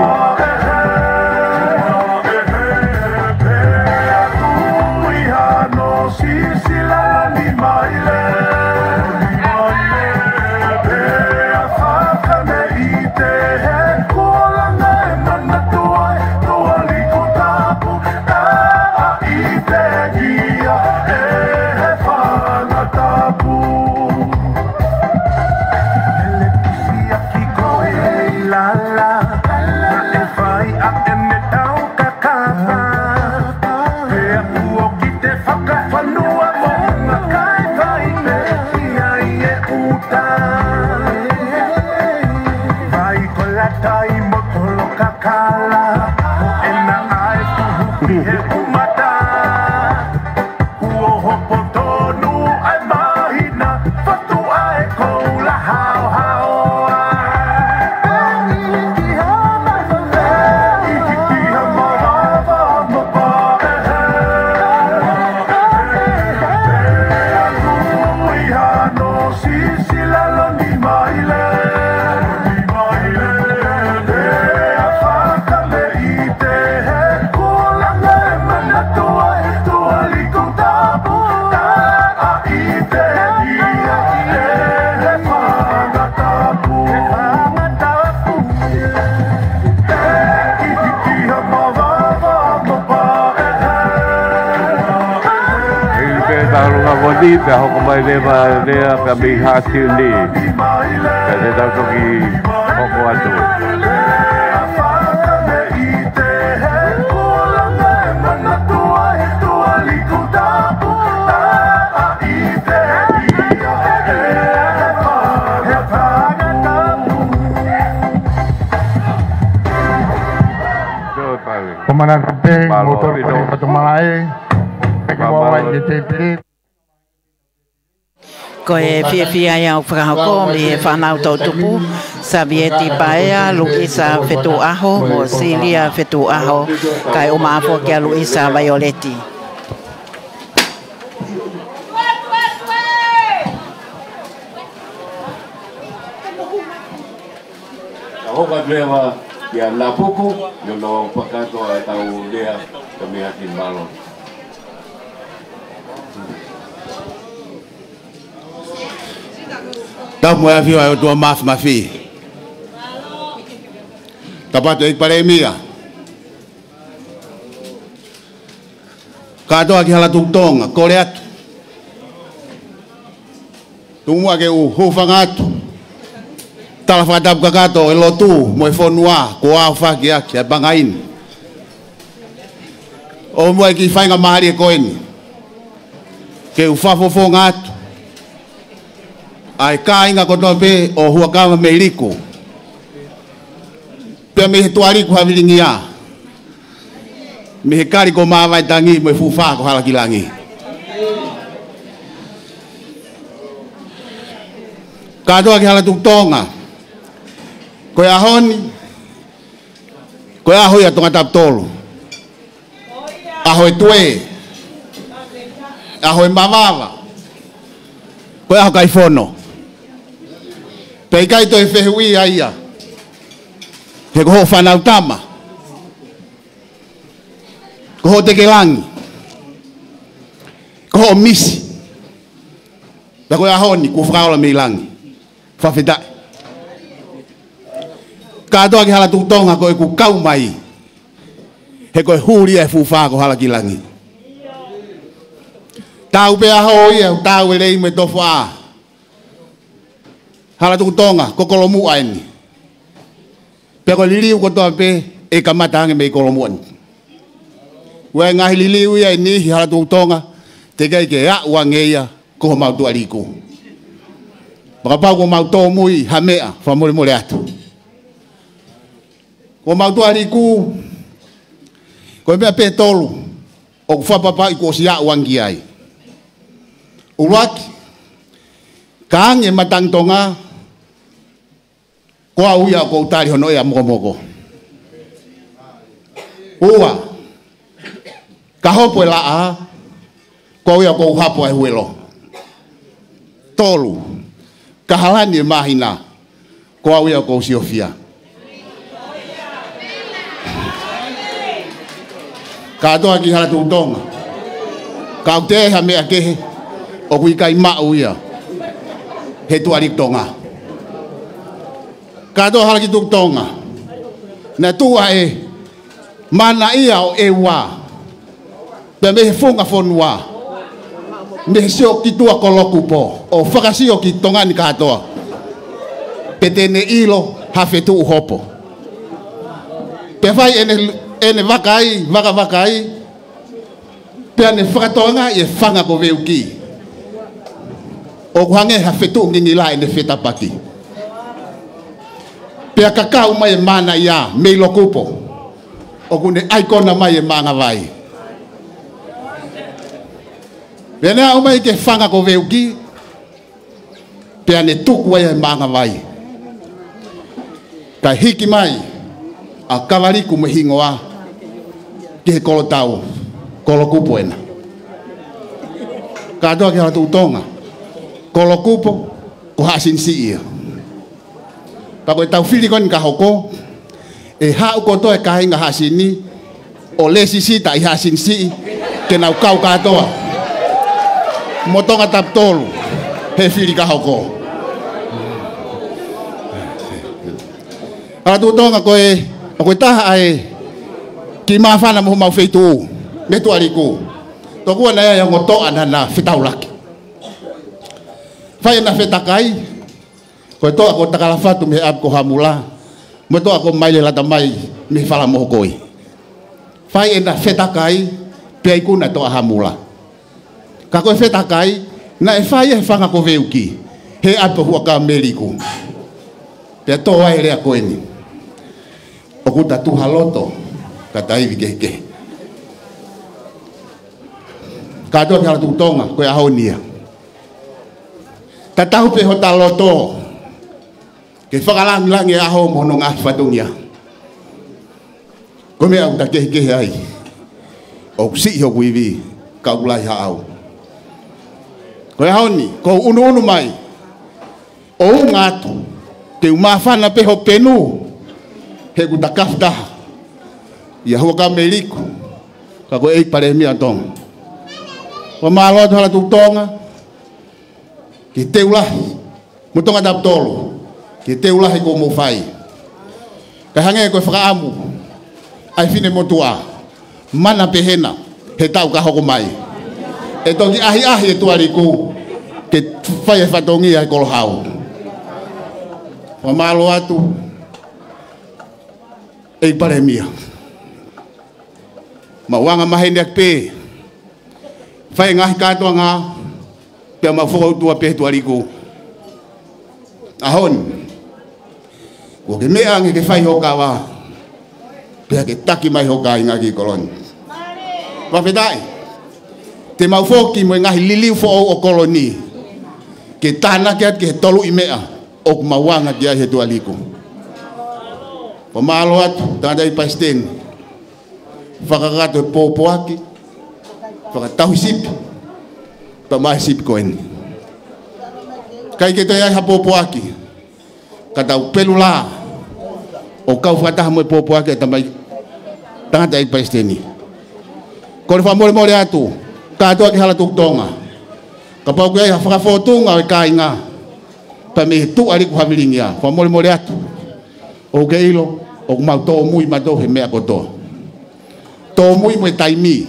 Ni pe hoko mai leva lea pe mi hasil ni pe te tau toki hoko atu Hey, mana kape motor ko patung malai. Kawa di tepli. Ko e fia ia o whakahoko mi e whanau tau tupu Sabieti Paea, Luisa Fetuaho mo Celia Fetuaho kai o maafo kia Luisa Violetti. Hoka lewa ya Napuku no pakato tau lea kami hakin balon. Tau mo afi wa tua mas mafi. Tapato ik pare mia. Kato aki hala tonga koreat. Tumu ake u hofangatu. Tala fadab kakato elotu mo fonua ko afa ki aki bangain. O mo ki fainga mari koen. Ke u fafo ngatu. Ai kainga ko tope o huakama meliko. Pe me tuari ko havilingia. Me kari ko mava tangi mo fufa ko halakilangi. Kado aki hala tonga. Ko ahoni. Ko aho ya tonga taptolo. Aho tue. Aho mavava. Ko aho kaifono. Peikai to e fehui aia. He ko whanau tama. Ko ho teke langi. Ko ho misi. Da ko ahoni ku whakaola me langi. Whawheta. Kato aki hala tutonga ko e ku kau mai. He ko e huri e fuwha ko hala ki langi. Tau pe aho ia, tau e rei me tofu a. Hala tutonga ko kolomu aini. Pe ko liliu ko toa pe e kamata hange me kolomuan. Ua ngahi liliu ia ni hala tutonga te kai ke a wangeia ko mau tu aliku. Maka pau ko mau to mui hamea fa mole mole atu. Ko mau tu aliku ko me pe tolu o fa papa ko sia wangiai. Ulaki kange matang tonga ko auia ko utari hono ya moko. Ua. Ka hopo la a ko auia ko hapo ai huelo. Tolu. Ka halani mahina ko auia ko siofia. Ka to aki hala tutonga. Ka te ha me ake o kui kai ma uia. He tuari tonga. Kato hala ki tonga. Na tua e mana ia o e wa. Pe me funga fonua. Me sio ki tua kolokupo. O whakasio ki tonga ni katoa. Petene ilo hafetu uhopo. Pe vai ene vakai, vakai. Pe ane whakatonga e whanga ko veuki. O kuhange hafetu ngingila ene fetapati. Pea kakau mai mana ia me lokupo. O kune aikona mai manga vai. Pena o mai ke fanga ko veuki. Pea ne tuku ai manga vai. Ka hiki mai a kavaliku me hingoa ke kolo tau kolo kupo ena. Ka doa ke hala tutonga. Kolo kupo ko hasin si ia. Pako e tau whiri kon ka hoko, e hau koto e kahi nga hasini, o le sisita i hasin si, ke nau kau katoa. Motonga tap tolu, he whiri ka hoko. Ala tutonga koe taha ai, ki mawhana muhu mau feitu, me tuariku. Tokua na ia ngotoa na fitau laki. Whai na fetakai, ko to ako takalafatu me ab ko hamula mo to ako mai la tamai me fala mo koi fai ena fetakai pe ku na to hamula ka ko fetakai na e fai e fanga ko veuki he ab ko ka meliku pe to ai le ko ni o ku tatu haloto katai ke kado kala tutonga ko ahonia tatahu pe hotaloto ke fakalang lang ya aho monong afatungia ko me au take ai o si ho wivi ka ulai hao ko ahoni ko unu mai o ngatu te umafana pe ho penu he gutakafta ya ho ka meliku ka ko ei pare mi atong o malo hala tutonga ki te ulahi mutonga daptolo ki te ulahi ko mo fai ka hange ko whakaamu ai fine motua mana pehena he tau ka hoko mai e tongi ahi e tuariku ke fai e whatongi ai kolo hau o malo atu ei pare mia ma wanga mahene pe fai ngahi katoa ngā pia mawhoko tua pe tuariku ahon ko ke mea nge ke fai hoka wa pia ke taki mai hoka inga ki koloni wapedai te mawhoki mo ngahi liliu fo o koloni ke tana ke ke tolu i mea o mawanga kia he tuariku o malo atu tanda i paisten whakakato e pōpoaki whakatahu sipi pa mai sipi koen kai ke toi ai ha pōpoaki katau pelu la o kau whakataha mo e pōpoaki tamai tanda i paisteni kore whamore more atu katoa ki hala tuktonga ka pau ki ai ha whakafotunga o e kāinga pa me tu ariku hamiringia whamore more atu o ke ilo o mau tō mui mato he mea kotoa tō mui mo e taimi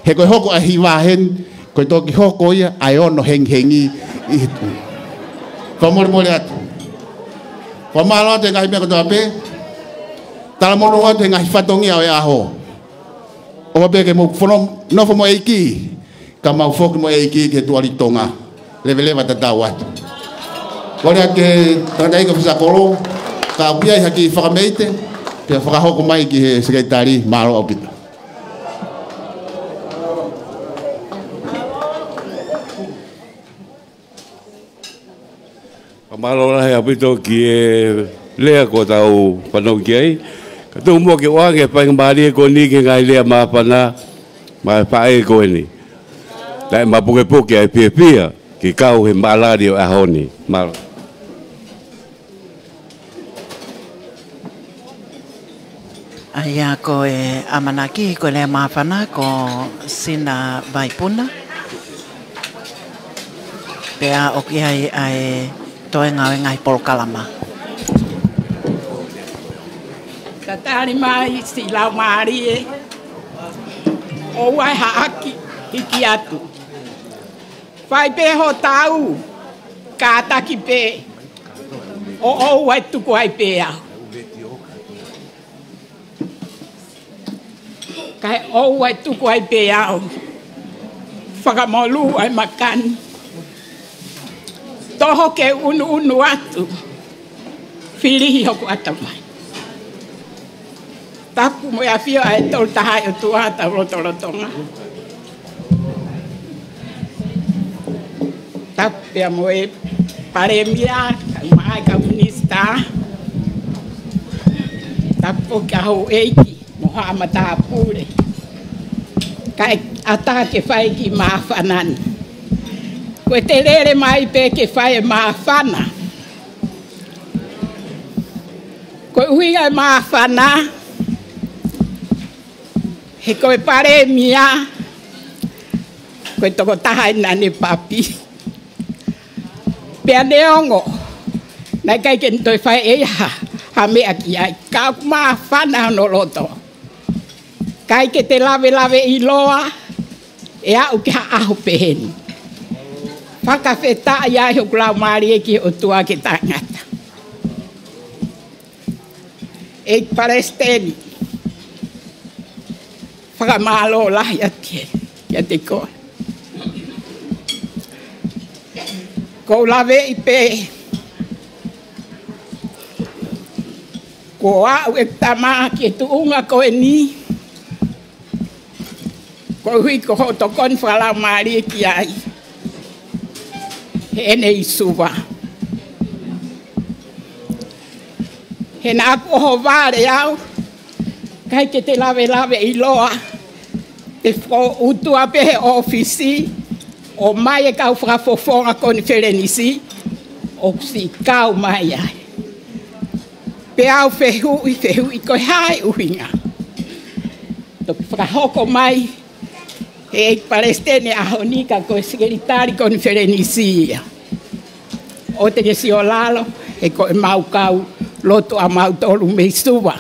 he koe hoko a hiwahen koe toki hoko ia ai ono hengi i hitu whamore atu whamalo atu e ngahi mea kotoa pe tala mono atu e ngahi whatongia o e aho o wape ke mo nofo mo eiki ka mau foki mo eiki ke tuari tonga lewa tatau atu kore ake tandai ka whisakolo ka upiai haki whakameite pia whakahoko mai ki he sekretari malo au pita Malo lah ya pito ki lea ko tau panau ki ai. Katu mo ki wange pa ngari ko ni ki ngai lea ma pana ma pae ko ni. Dai ma puke puke ai pia ki kau he malari o ahoni. Mal. Aya ko e amanaki ko le ma pana ko sina vaipuna. Pea o ki ai toi ngau ngai polkalama. Katari mai si lau maari o wai haaki hiki atu. Whai pe ho tau ka taki pe o wai tuku ai pe au. Kai o wai tuku ai pe au. Whakamolu ai makani. Toho ke unu atu. Whirihi hoku atamai. Tapu mo ia whio ai tol tahai o tuata rotorotonga. Tapu pia mo e paremia, mai ka unista. Tapu ka hau eiki, mo hama tahapure. Kai atake whai ki maafanan. Koe te rere mai pe ke whae maafana. Koe uhinga maafana. He koe pare mia. Koe toko tahai nane papi. Pea neongo. Nai kai ken toi whae eha. Ha mea ki ai. Ka maafana no loto. Kai ke te lawe iloa. E au ki ha aho peheni. Whakawheta ia ho klau maari e ki o tua ke tangata. E paresteni. Whakamalo lahi ati ia te koe. Ko lawe i pe. Ko au e tama ki tu unga ko e ni. Ko hui ko ho to kon whalau maari ki ai. He ne isuwa. He na ako ho vare au. Kai ke te lawe i loa. Te utua pe he ofisi. O mai e kau whakafofonga konferenisi. O si kau mai ai. Pe au whehui ko hai uhinga. To whakahoko mai e Palestine ahonika ko sekretari konferenisia. O te ke si o lalo e ko e maukau loto a mautolu me suwa.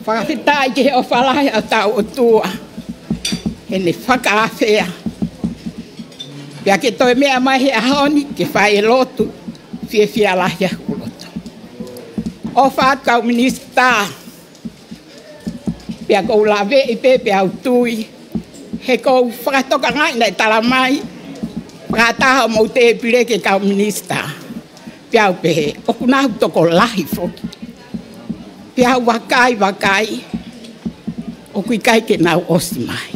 Whakawhetai ke o whalahi a tau o tua. He ne whakaawhea. Pea ke toi mea mai he ahoni ke whai e lotu whia lahi a huloto. O whātkau minista. Pea kou lawe i pepe au tui. He kou whakatoka ngai nei tala mai. Whakataha mo te pire ke kau minista. Pea au pehe. O kunahu toko lahi foki. Pea au wakai. O kui kai ke nau osi mai.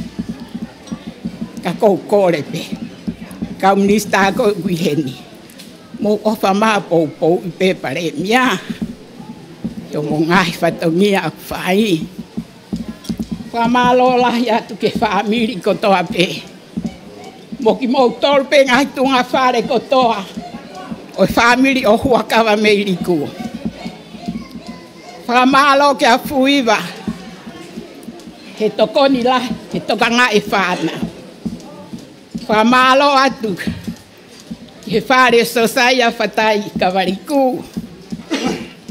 Ka kou kore pehe. Kau minista ko guiheni. Mo ofa maa pou i pe pare mia. Yo mo ngai whatongia aku whai. Whamalo lahi atu ke whaamiri kotoa pe. Mo ki mo tolpe ngai tunga whare kotoa. O whaamiri o huakawa meiriku. Whamalo ke a fuiva. He tokoni lahi, he toka ngai whana. Whamalo atu, ki he whare sosaia whatai kawariku.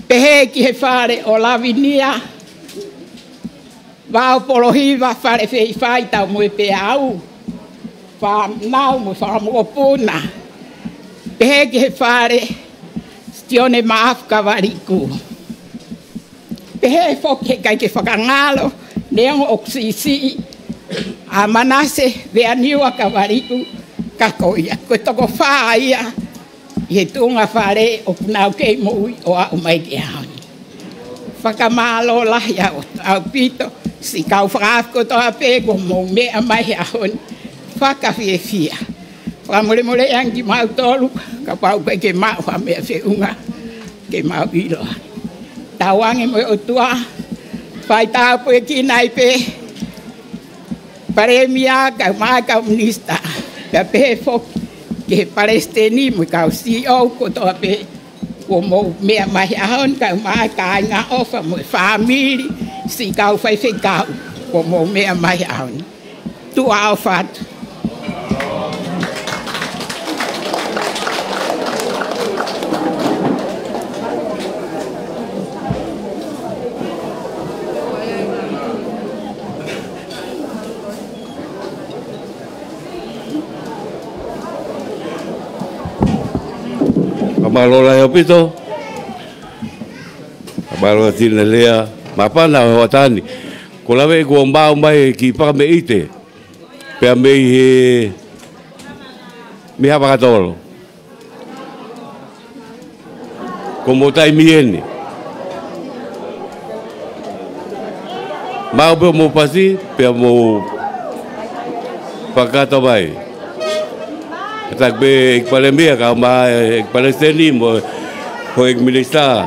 Pehe ki he whare o lavinia. Wao polohiva whare whei whai tau mui pe au. Whanau mui whamopuna. Pehe ki he whare stione maaf kawariku. Pehe whoke kai ke whakangalo, neongo oksisi. A manase vea niua ka wariku kakoia. Koe toko whaia i he tunga whare o punau kei mui o au mai ke haoni. Whakamalo lahi au pito si kau whakafko toa pego mou mea mai he haoni. Whakawhiewhia. Whamuremure angi mau tolu ka pau koe ke mau ha mea whiunga ke mau iloa. Tawange mo o tua whai tāpu e ki nai pe Paremia kau mai kau minista. Pea pehe fok ke Palestini mui kau CEO kotoa pe. Ko mou mea mai ahon kau mai ka inga ofa mui family. Si kau whai kau. Ko mou mea mai ahon. Tu au fatu. Malola e opito. Malola tine lea. Mapana o watani. Ko lawe ko mbao mai ki pa me ite. Pea me he me hapa katolo. Ko motai mieni. Mau pe mo pasi pea mo pakata mai. Tak be ik palemia ka ma ik Palestini mo ko ik minista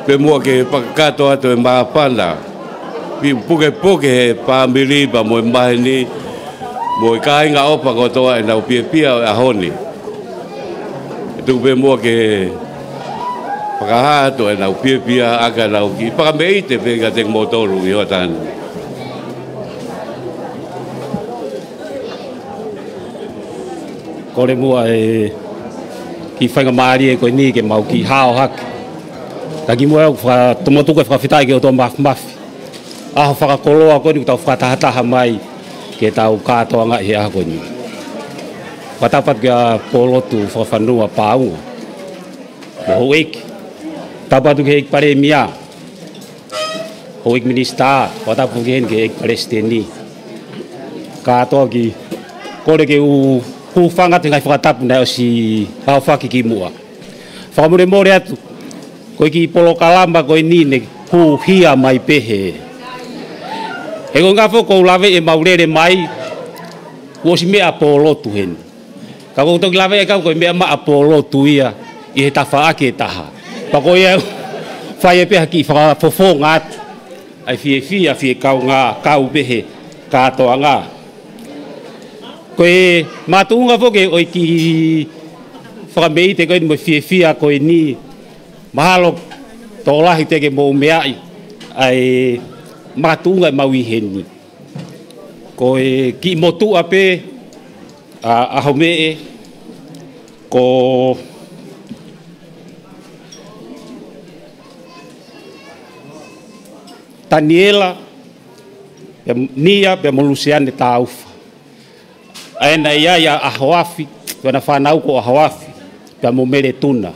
pe mo ke pakato ato ma panda pi puke pa mili pa mo mbani mo kai nga opa ko to na pia a honi tu be mo ke pakato na pia aga na ki pa me ite pe ga tek motoru yo tan Kore mua e ki whainga maari e koe ni ke mau ki hao hak. Ka ki mua e tomotuko e whakawhitai ke o tō mafi. Aho whakakoloa koe ni ku tau whakatahataha mai ke tau kātoa ngai he aha koe ni. Whatapat ke a polotu whawhanua pāunga. Mo hoek. Tapatu ke ek pare mia. Hoek minista. Whatapu ke hen ke ek Palestini. Kātoa ki kore ke u whanga te ngai whakatapu nei o si hao whaki ki mua. whakamore atu. Koe ki polo kalamba koe nine hu hia mai pehe. E ko ngafo ko lawe e maurere mai ko si mea polo tu hen. Ka ko to lawe e ka ko mea ma polo tu ia I he tafa ake taha. Pa ko ia whai e peha ki whakafofonga atu. Ai fie kau ngā kau pehe kātoa ngā. Koe mātuunga whoke oi ki whakameite koe ni mo fie koe ni mahalo tō lahi teke mō meai ai mātuunga maui heni. Koe ki motua pe aho mee ko Daniela, Nia, Luciane Taufa. Aena ia ahoafi, wana whanau ko ahoafi, pia mo mere tuna.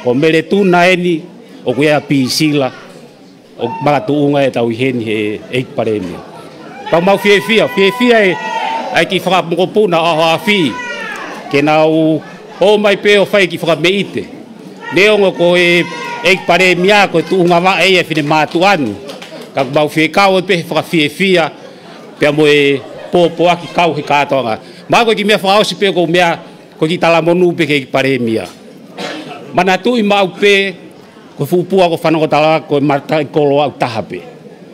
Ko mere tuna eni, o kuea pisila, o magatuunga e tau iheni he eikparemia. Pau mau fie e, ai ki whakamokopuna ahoafi, ke nau o mai peo whai ki whakameite. Neongo ko e eikparemia, ko tuunga wa e whine mātuanu. Ka mau fie kau e pehe whakafie pia mo e pōpō aki kau he kātoanga. Mā koe ki mea whakaosi pia ko mea ko ki talamonu pe ke paremia. Mana tui mau pe ko fupua ko whanako tala ko martai kolo au taha pe.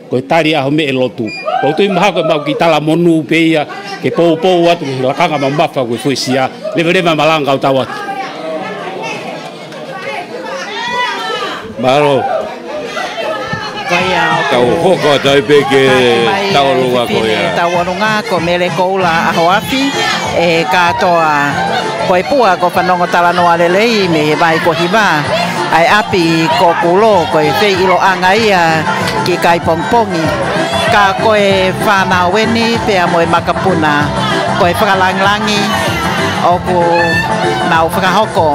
Ko tari aho me e lotu. Ko tui maha ko mau ki talamonu pe ia ke pōpō atu ke lakanga mamafa ko fuisia. Lewe malanga au tau atu. Maro. Tau hoko tau peke tau runga ko ia. Tau runga ko mere koula ahoafi e katoa koe pua ko whanongo talanoa lelei me he vai ko hiva ai api ko kulo koe whei ilo anga ia ki kai pongpongi ka koe whanau weni pea moe makapuna koe whakalanglangi o ku nau whakahoko.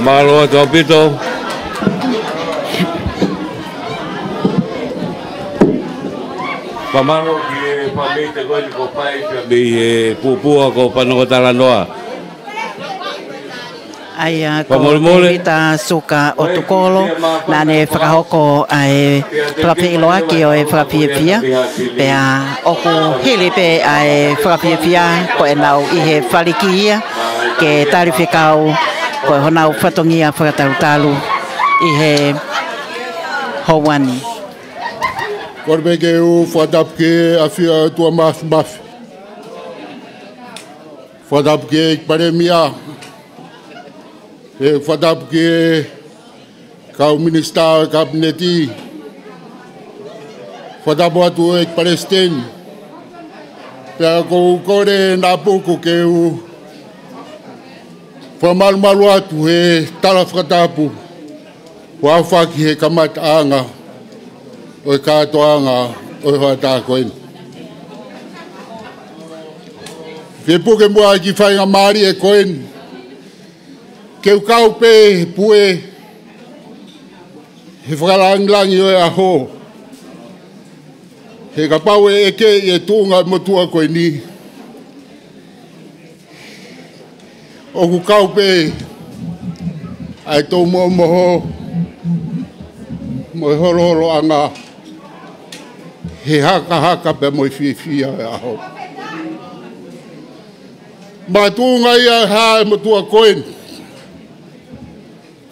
Malo tu apito. Pamalo ki pamite ko ko pai bi pupua ko panongo talanoa. Aia ko Rita Suka o Tukolo na ne whakahoko ai whakapilo aki o e whakapiepia pea oku hili pe ai whakapiepia ko e nau i he whalikia ke tarifekau ko e honau whatongia whakatarutalu i he houani. Korbe ke u whatapke a whia tua mafi. Whatapke ik paremia. E whatapke kau minister kabineti. Whatapu atu ik Palestine. Pea ko kore na puku ke u whamalumalu atu he tala whatapu. Wawhaki he kamata anga. O katoanga o hata koin. Fe puke mua ki whainga maari e koin. Keu kau pe pue. He whakalangilangi o e aho. He ka pau e eke e tūnga motua koini. O ku kau pe. Ai tō moho. Mo holo anga. He haka pe mo fia e aho. Ma tūnga ia hae mo tua koin.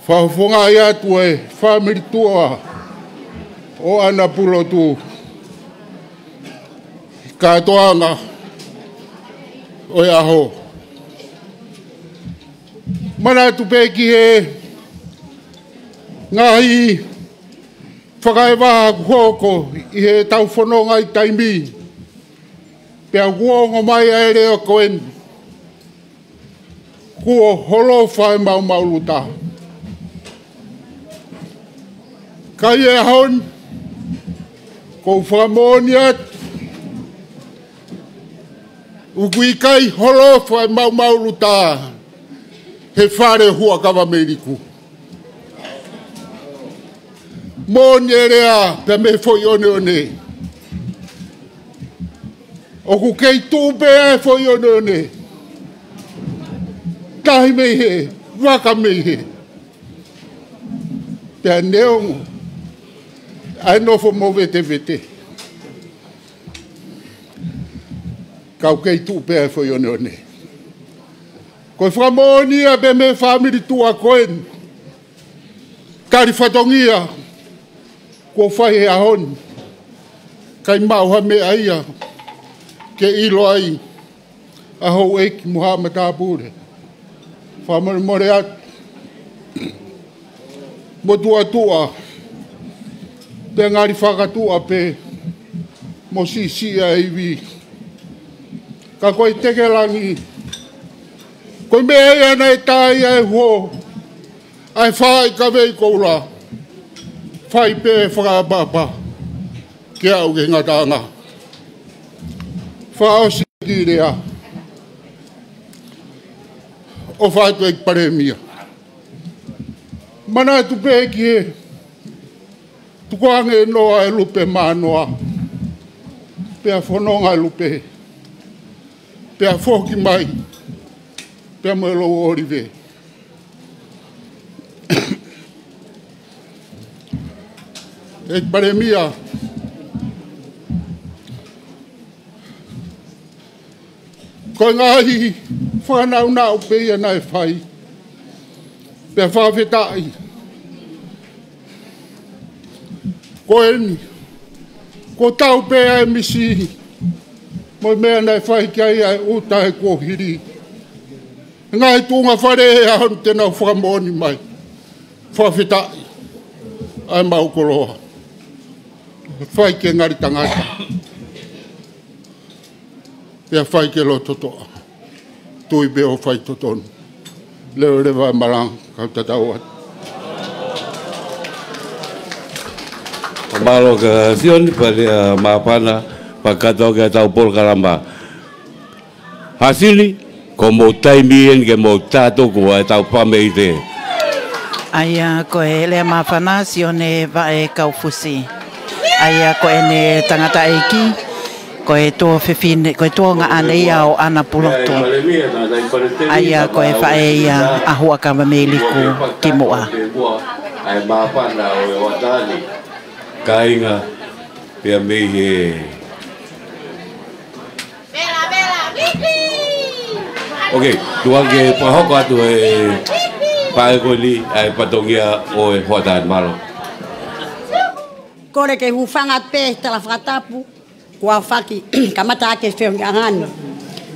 Whafonga ia tue whamiri tua o ana pulo tu. Katoanga o e aho. Mana tu peki he ngahi whakaiwaha kuhoko i he tau whanonga i taimi. Pea kuongo mai a ere o koen. Kuo holo whae mau mauluta. Kai e hon, ko whamoniat. Ukui kai holo whae mau mauluta. He whare hua kawa meriku. Mōni rea pe me foi one. Oku kei tūpe e foi one. Tahi mei he, waka mei he. Pea neongo. Ai nofo mo vete. Kau kei tūpe e foi one. Koe whamonia pe me whamiri tua koen. Kari whatongia. Ko whai he ahon. Kai mauha me aia. Ke ilo ai. Aho eki Muhammad Abure. Whamori more atu. Mo tua. Pe ngari whakatua pe. Mo sisia iwi. Ka koe teke langi. Koe me ea nei tai ai ho. Ai whai ka vei koula. Whai pe whakapapa. Ke au ke ngatanga. Whao siki rea. O whātua ik paremia. Mana tu pe ki he. Tukuange noa e lupe manoa. Pea whanonga e lupe. Pea whoki mai. Pea mo elo orive. Ik paremia. Ko ngahi whanau pe ia nai whai. Pea whawhetai. Ko eni. Ko tau pe ai misi. Mo mea nai whai kia ai uta e ko hiri. Ngai tunga whare e ahon tena whakamoni mai. Whawhetai. Ai maukoloa. Whai ke ngari tangata. Pea whai ke lo totoa. Tui beo whai totonu. Leo rewa marang kau tatau atu. Malo ke Sion pada mapana pakato ke tau pol kalamba. Hasili ko mo taimien ke mo tato ko tau pameite. Aia ko ele mapana Sion e vae kaufusi. Aia ko ene tangata eki ko e to fefine ko e to nga anea o ana puloto aia ko e fae ia a hua ka mameliku ki moa ai mapana o watani kainga pia mehe okay tuange pahoko atu e paegoli ai patongia o e hotan malo kore ke hufanga pe tala fratapu kwa faki kamata ke fe ngani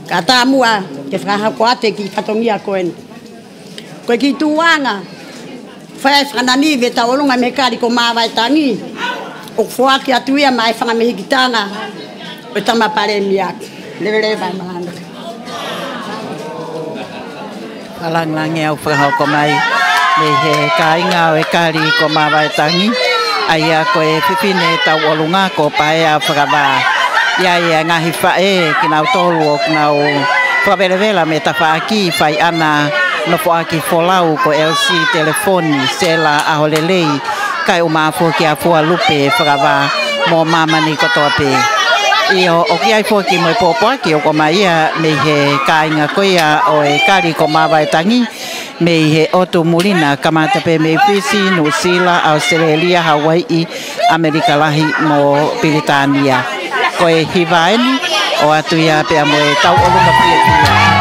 kata mua ke fraha kwate ki patongia koen ko ki tuanga fa franani veta olunga mekari ko mava tangi o fuaki atuia mai fanga mehigitana o tama pare miak levele vai malanga alang-lang au fraha ko mai me he kainga o e kari ko mava tangi aia ko e pipine tau olunga ko paea whakaba ia ngahi whae ki nau tolu o nau whaberevela me tawhaaki whai ana no whaaki wholau ko LC telefoni sela aholelei kai o maafo ki a fua lupe whakaba mo mamani kotoa pe Io o ki ai foki mo popo ki o koma ia me he kainga koia o e kari ko mawai tangi me he oto mulina kamata pe me fisi no sila Australia Hawaii Amerika lahi mo Britania ko e hivaeni o atu ia pe mo e tau o lunga pia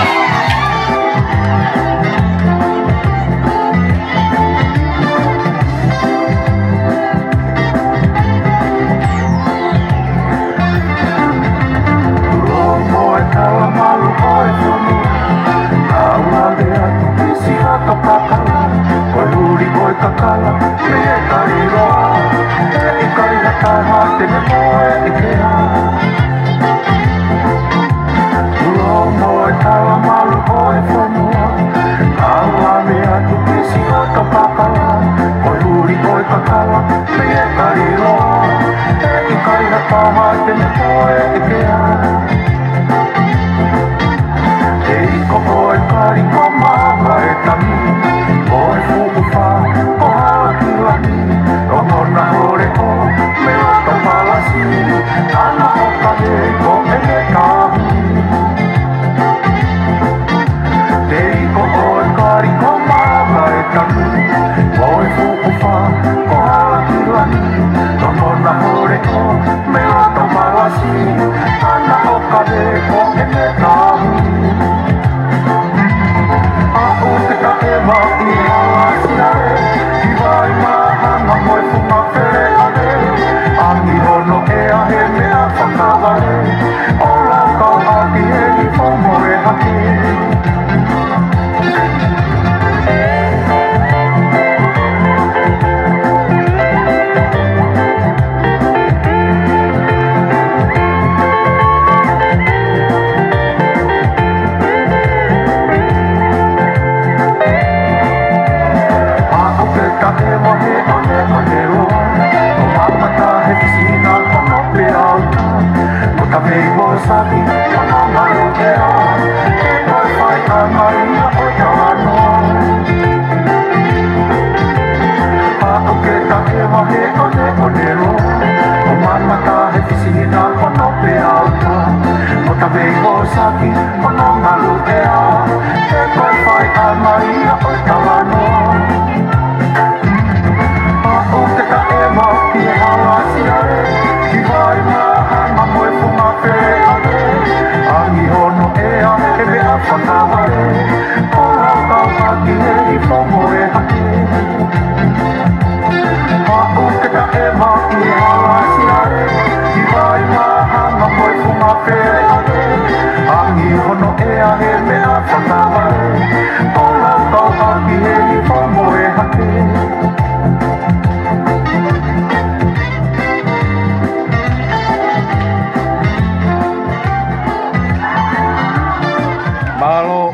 Malo.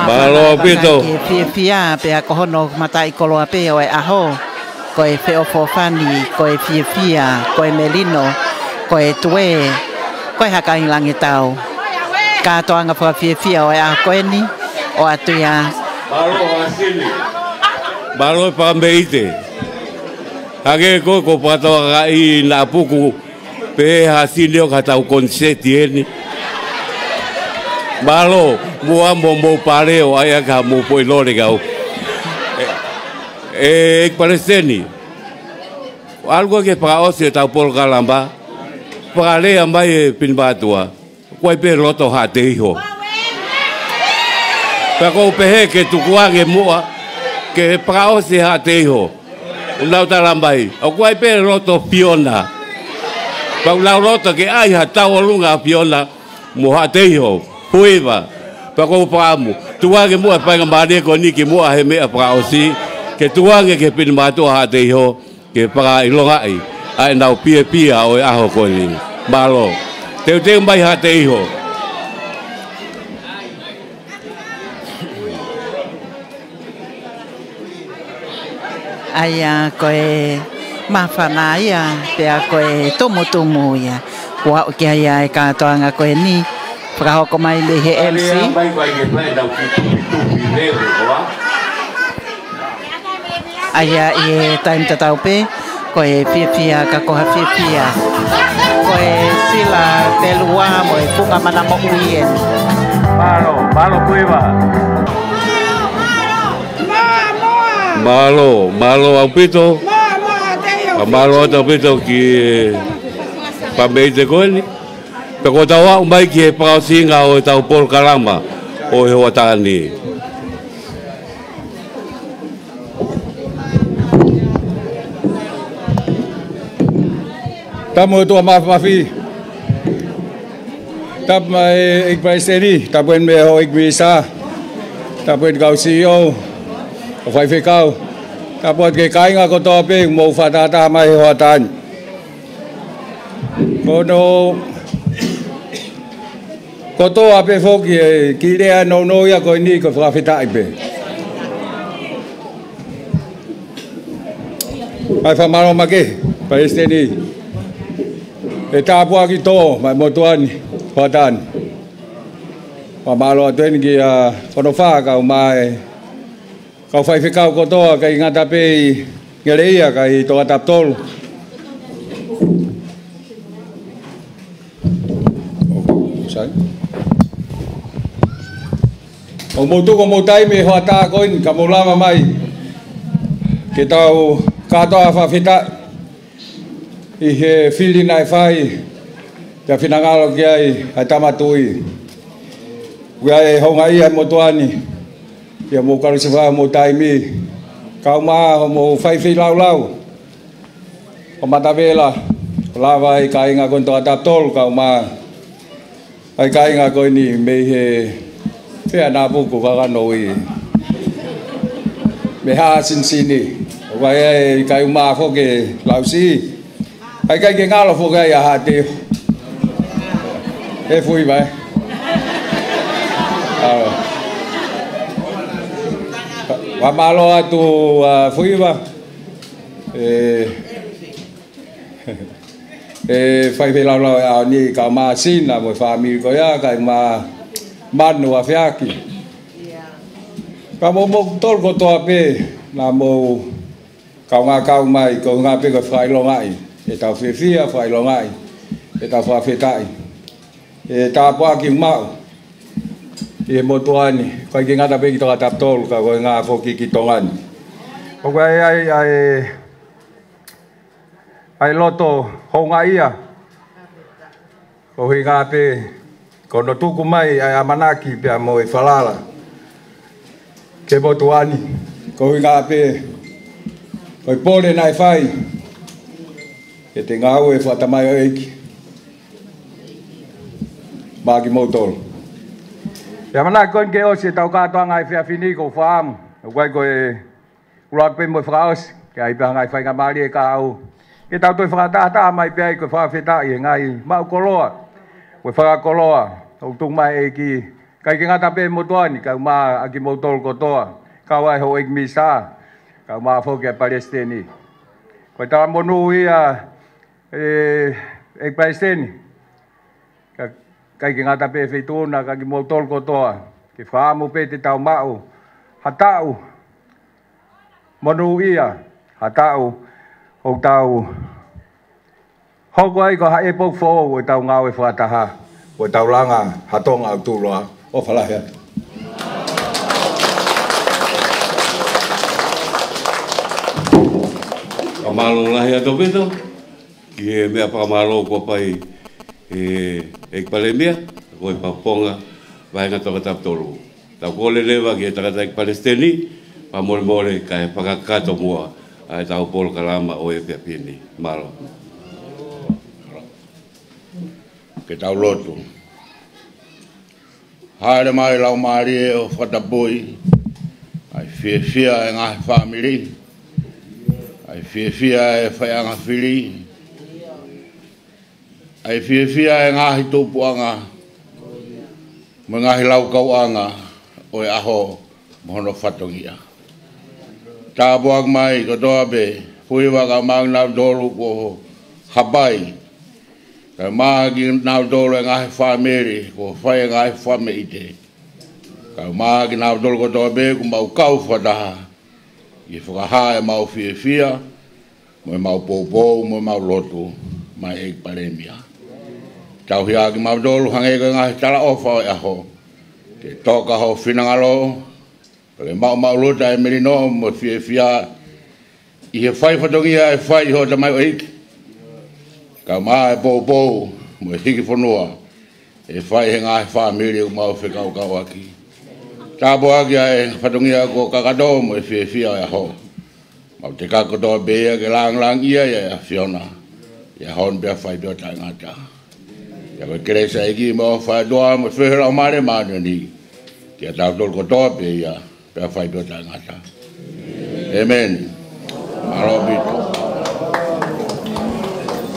Malo pito. Fia pe a kohono matai koloa pe o e aho. Ko e feofofani, ko e fia, ko e melino, ko e tue, ko e hakai langi tau. Ka toanga fa fia o e a koeni o atu ia. Malo asili. Malo pa meite. Hage ko patoa I na puku pe hasilio kata konseti eni. Malo mua mo pareo aya ka mo poilore gau. Palestini. Algo que para osse ta por galamba. Para le ambai pinbatua. Koi pe loto hateho. Pa ko pe que tu kuange mua que para osse hateho. Lau talambai. O koi pe loto piona. Pa lau loto que ai hata olunga piona mo hateho. Puiva. Pa ko pamu. Tuange mua pa ngambane ko ni ki mua he me para osi. Que tuange que pinbatua hateho. Que para ilongai ai nau pia o aho ko ni malo te mai hate iho aya koe mafana ia pe koe tomotomo ia wa ke ia ka toanga koe ni fra ko mai le he MC aya e time tatau pe koe pia ka koha pia koe sila pelua mo e punga mana mo uien malo kuiva malo apito malo apito ki pa meite koe pe ko tawa umbai ki pa singa o tau por kalama o he watani Tamo tua mafi. Tap mai ik Palestini, tap ben me ho ik visa. Tap ben kau CEO. O fai fe kau. Tap bot ke kai nga ko to pe mo fatata mai ho tan. Kono ko to ape fo ki le no ya ko ni ko fa feta ipe. Ai fa maro make Palestini. E tāpua ki tō, mai motuani, whatan. Wa malo atuen ki whano whākau mai. Kau whai whikau kotoa, kai ngata pei ngereia, kai toa taptolu. O motu ko motai me whata koin, ka molama mai. Ke tau katoa whawhita. I he whiri nai whai, kia whinangalo ki ai, ai tamatui. Ua e honga i ai motuani, kia mō karusi wha mō taimi. Kau maa ho mō whaiwhi lau lau. O matawela, lawa ai ka inga konto ataptolu kau maa. Ai ka inga koini mei he whea nā puku kakano i. Me haa sinsini, ua e kai umaa whoke lau si. Ai kai ke ngalo fo kai a te. E fui vai. Wa malo atu fui va. Fai vela la ni ka ma sina mo family ko ya kai ma manu a fiaki. Ka mo tol ko to ape na mo ka nga ka mai ko nga pe ko fai lo ngai. E tau whiwhia whai longai, e tau whawhetai. E tāpua ki mau, e motuani, kai ki ngata peki toka taptolu, ka koe ngā whoki ki tongani. O koe ai loto honga ia, ko hui ngā pe, kono tuku mai ai amanaki pia mo e whalala. Ke motuani, ko hui ngā pe, koe pole nai whai, e te ngau e whatamai o eiki. Maki mautolo. Ia mana koin ke osi tau katoa ngai whia whini ko whaamu. Koe koe ulat pe mo whaos. Ke ai pia ngai whainga mari e ka au. Ke tau toi whakatata mai pia i koe whawheta i ngai mau koloa. Koe whakakoloa. Tau tung mai eiki. Kai ke ngata pe motuani. Kau maa aki mautolo kotoa. Kau ai ho eik misa. Kau maa whoke Palestini. Koe tawa monu ia ek Palestini. Kai ki ngata pe feituna, kai ki mautolo kotoa. Ke whaamu pe te tau mau. Hatau. monu ia hatau o tau hoko ai ko hae pok fo o tau ngau e whataha o tau langa hatonga au tūroa o whalahia. Pamalo lahi ato pito, ki e mea pamalo ko pai e palemia, ko e paponga, vaenga toka taptolu. Tau kole lewa ki e takata e Palestini, pa mole mole ka e pakakato mua, a e tau polo kalama o e piapini. Malo. Ke tau lotu. Haere mai lau maari e o whatapui, ai fia e ngahi whamiri, ai fia e whaianga whiri, ai fia e ngahi tūpuanga, mo ngahi lau kauanga o e aho mohono whatongia. Tā buak mai ko toa be, pui waka maang nau dolu ko hapai, ka maagi nau dolu e ngahi whamiri, ko whai e ngahi whame ite. Ka maagi nau dolu ko toa be, ku mau kau whataha, i whakaha e mau fia, mo e mau poupou, mo e mau lotu, mai e paremia. Tau hiaki mau dolu hange ka ngahi tala ofa o e aho, te toka ho whinangalo, ke mau luta e merino, mo fia, i he whai whatongia e whai ho ta mai o hiki. Ka maa e poupou, mo e hiki whanua, e whai he ngahi whamiri o mau whikau kau aki. Tāpo aki e whatongia ko kakato, mo e fia e aho. Mau te kakotoa bea ke lang ia e Fiona, e hon bea whai bea tai ngata. Ia koe keresa eki mo whai doa, mo whihera o mare maana ni, kia tau tol kotoa bea, bea whai bea tai ngata. Amen. Marobito.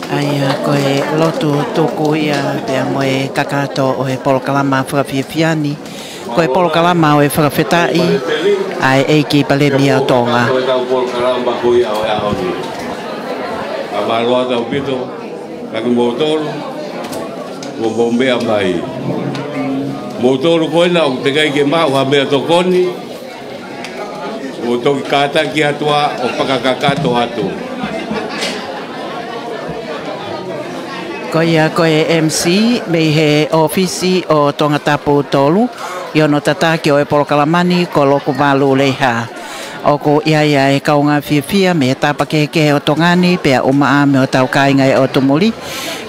Aia koe lotu tuku ia pea moe kakato o he polokalama whakawhiawhiani. Koe polokalama o he whakawhetai ai eiki palemia o tonga. Koe tau polokalama kui au e aho ni. Ka maroa tau pito, kaki motoro, ko bombea mai. Motoro koe na o te kai ke mau ha mea tokoni, o toki kata ki atua o pakakakato hatu. Koia koe MC mei he ofisi o Tonga Tapu Tolu i ono tataki o e polokalamani ko loko malu leha. Oko ia e kaunga fia me tapa ke o tongani pea umaa me o tau kainga e o tumuli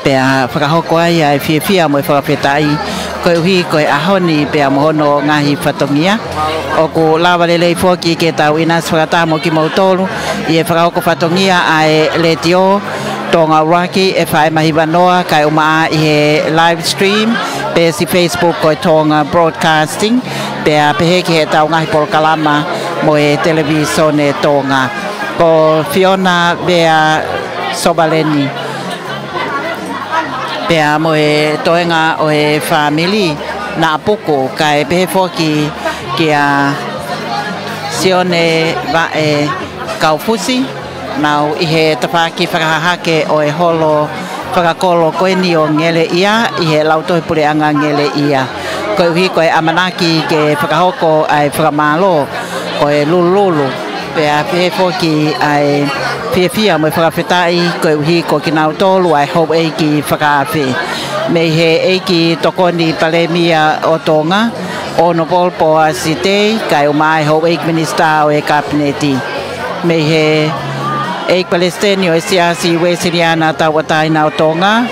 pea whakahoko ai e fia mo e whakawhetai koe uhi koe ahoni pea mohono ngahi whatongia. Oko lawa lelei fōki ke tau inas whakatamo ki mautolu i e whakahoko whatongia ai le tio Tonga Raki e whae mahi wanoa kai umaa i he live stream pe si Facebook ko Tonga Broadcasting pea pehe ki he tau ngahi polokalama mo e televisione Tonga ko Fiona Bea Sobaleni pea mo e toenga o e family na apuku kai pehe foki ki a Sione va e Kaufusi nau i he tapaki whakahahake o e holo whakakolo koe ni o ngele ia i he lautohi pureanga ngele ia. Koe uhi koe amanaki ke whakahoko ai whakamalo koe lululu pea pehe foki ai fia mo e whakawhetai koe uhi ko ki nau tolu ai hou eiki whakawhe. Me he eiki tokoni palemia o Tonga o no polpo a sitei kai umai hou eiki minista o e kabineti. Me he Eik Palestini o e siasi Wesiliana Tawatai o Tonga.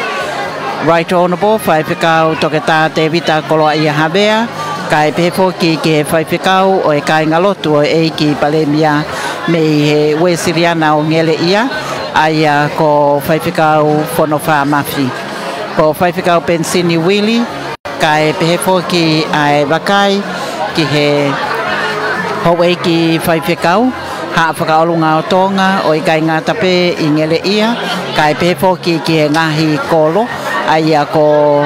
Right Honourable, whaiwhikau toke tā te vita koloa ia Havea, kai pefoki ke whaiwhikau o e kāinga lotu o eiki palemia me he Wesiliana o ngele ia, aia ko whaiwhikau whono whamafi. Ko whaiwhikau Pensini Wili, kai pefoki ai wakai ki he hou eiki whaiwhikau, ha whakaolunga o Tonga o i kai ngā tape i ngele ia, kai pefoki ki he ngahi kolo, aia ko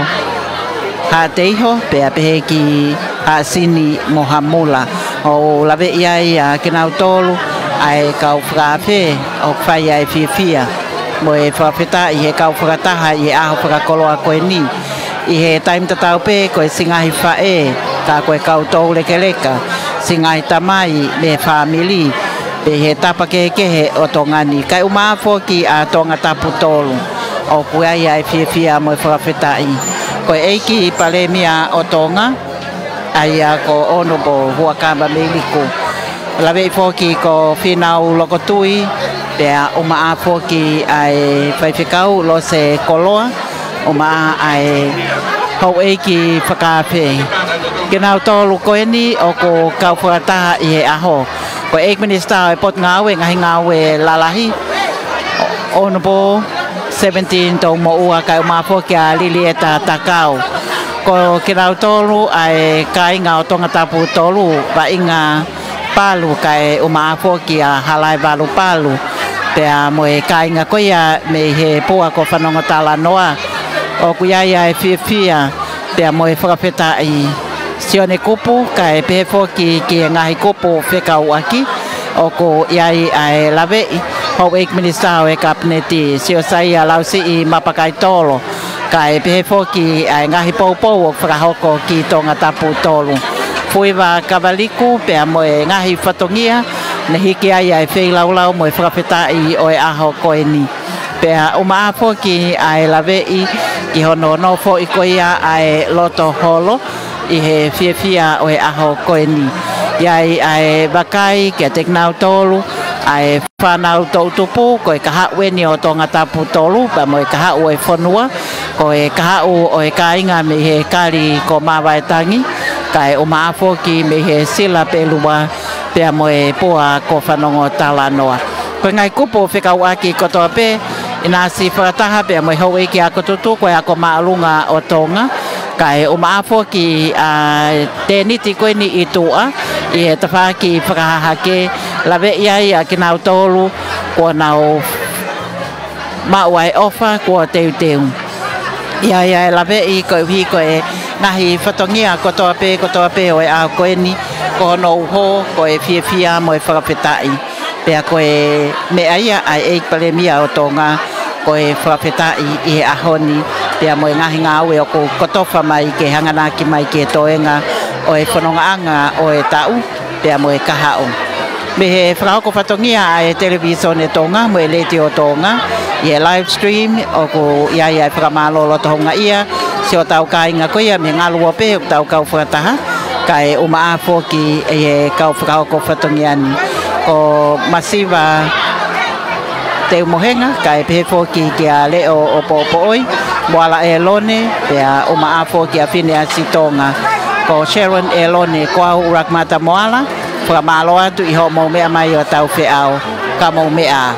ha teiho, pea pehe ki ha sini mohamula. O lawe iai a kinau tolu, ai kau whakawhe o whai ai fia. Mo e whawheta i he kau whakataha i he aho whakakoloa koe ni. I he taim tatau pe koe singahi whae, ka koe kau tau leke leka, singahi tamai me whamili, pe he tapa ke he o tongani kai uma foki a tonga tapu tolu o kuai ai fia mo whakawhetai ko eiki palemia o tonga ai a ko onobo huakamba meliko lawe foki ko finau lokotui pe a uma foki ai whaiwhikau lo se koloa uma ai hau eiki whakawhe kinau tolu koeni o ko kau whakataha i he aho ko eik minister e pot ngawe ngahi ngawe lalahi onobo 17 tau mo ua kai umafo kia Lilieta Takau ko kinau tolu ai kai ngau tonga tapu tolu wa inga palu kai umafo kia halai balu palu pea moe kai nga koia me he pua ko whanonga tala noa o kuiai ai fia pea moe whakawheta i sione kupu kai pefo ki ngahi kupu whekau aki o ko iai ai lawei hau eik minister e kapneti sio saia lausi i mapakai tolo kai pefo ki ai ngahi poupou o whakahoko ki tonga tapu tolu fuiwa kavaliku pea moe ngahi whatongia ne hiki ai ai wheilaulau moe whakawhetai o e aho koeni pea umaafo ki ai lawei ki hono no fo i koia ai loto holo i he fia o e aho koeni iai ai wakai kia teknau tolu ai whanau tautupu ko e kahaweni o tonga tapu tolu pa mo e kahau e whanua ko e kahau o e kainga me he kari ko mawaitangi kai o maafo ki me he sila pelua pea mo e pua ko whanongo tala noa ko ngai kupo whikau aki kotoa pe ina si whakataha pea mo e hau eki ako tutu ko e ako maalunga o tonga kai o maafo ki te niti koe ni i tua i he tawhaki whakahake lawe iai a kinau tolu kua nau mauai ofa kua teu teu iai lawe i koe hi koe ngahi whatongia kotoa pe o e a koe ni ko hono uho koe fia mo e whakawhetai pea koe me aia ai eik palemia o tonga koe whakawhetai i he ahoni pea mo e ngahi ngāwe o ko kotofa mai ke hanganaki mai ke toenga o e whanongaanga o e tau pea mo e kahao me he whakahoko whatongia ai televison e tonga mo e leti o tonga i e live stream o ko iai ai whakamalolo tohonga ia si o tau kāinga koia me ngalua pe o tau kau whakataha kai umaafo ki e kau whakahoko whatongia ni ko masiva te mohenga kai pefo ki kia leo o popooi moala e lone pea umaafo ki a fine a sitonga ko Sharon e lone kwa urak mata moala whakamalo atu i ho mau mea mai o tau whiau ka mau mea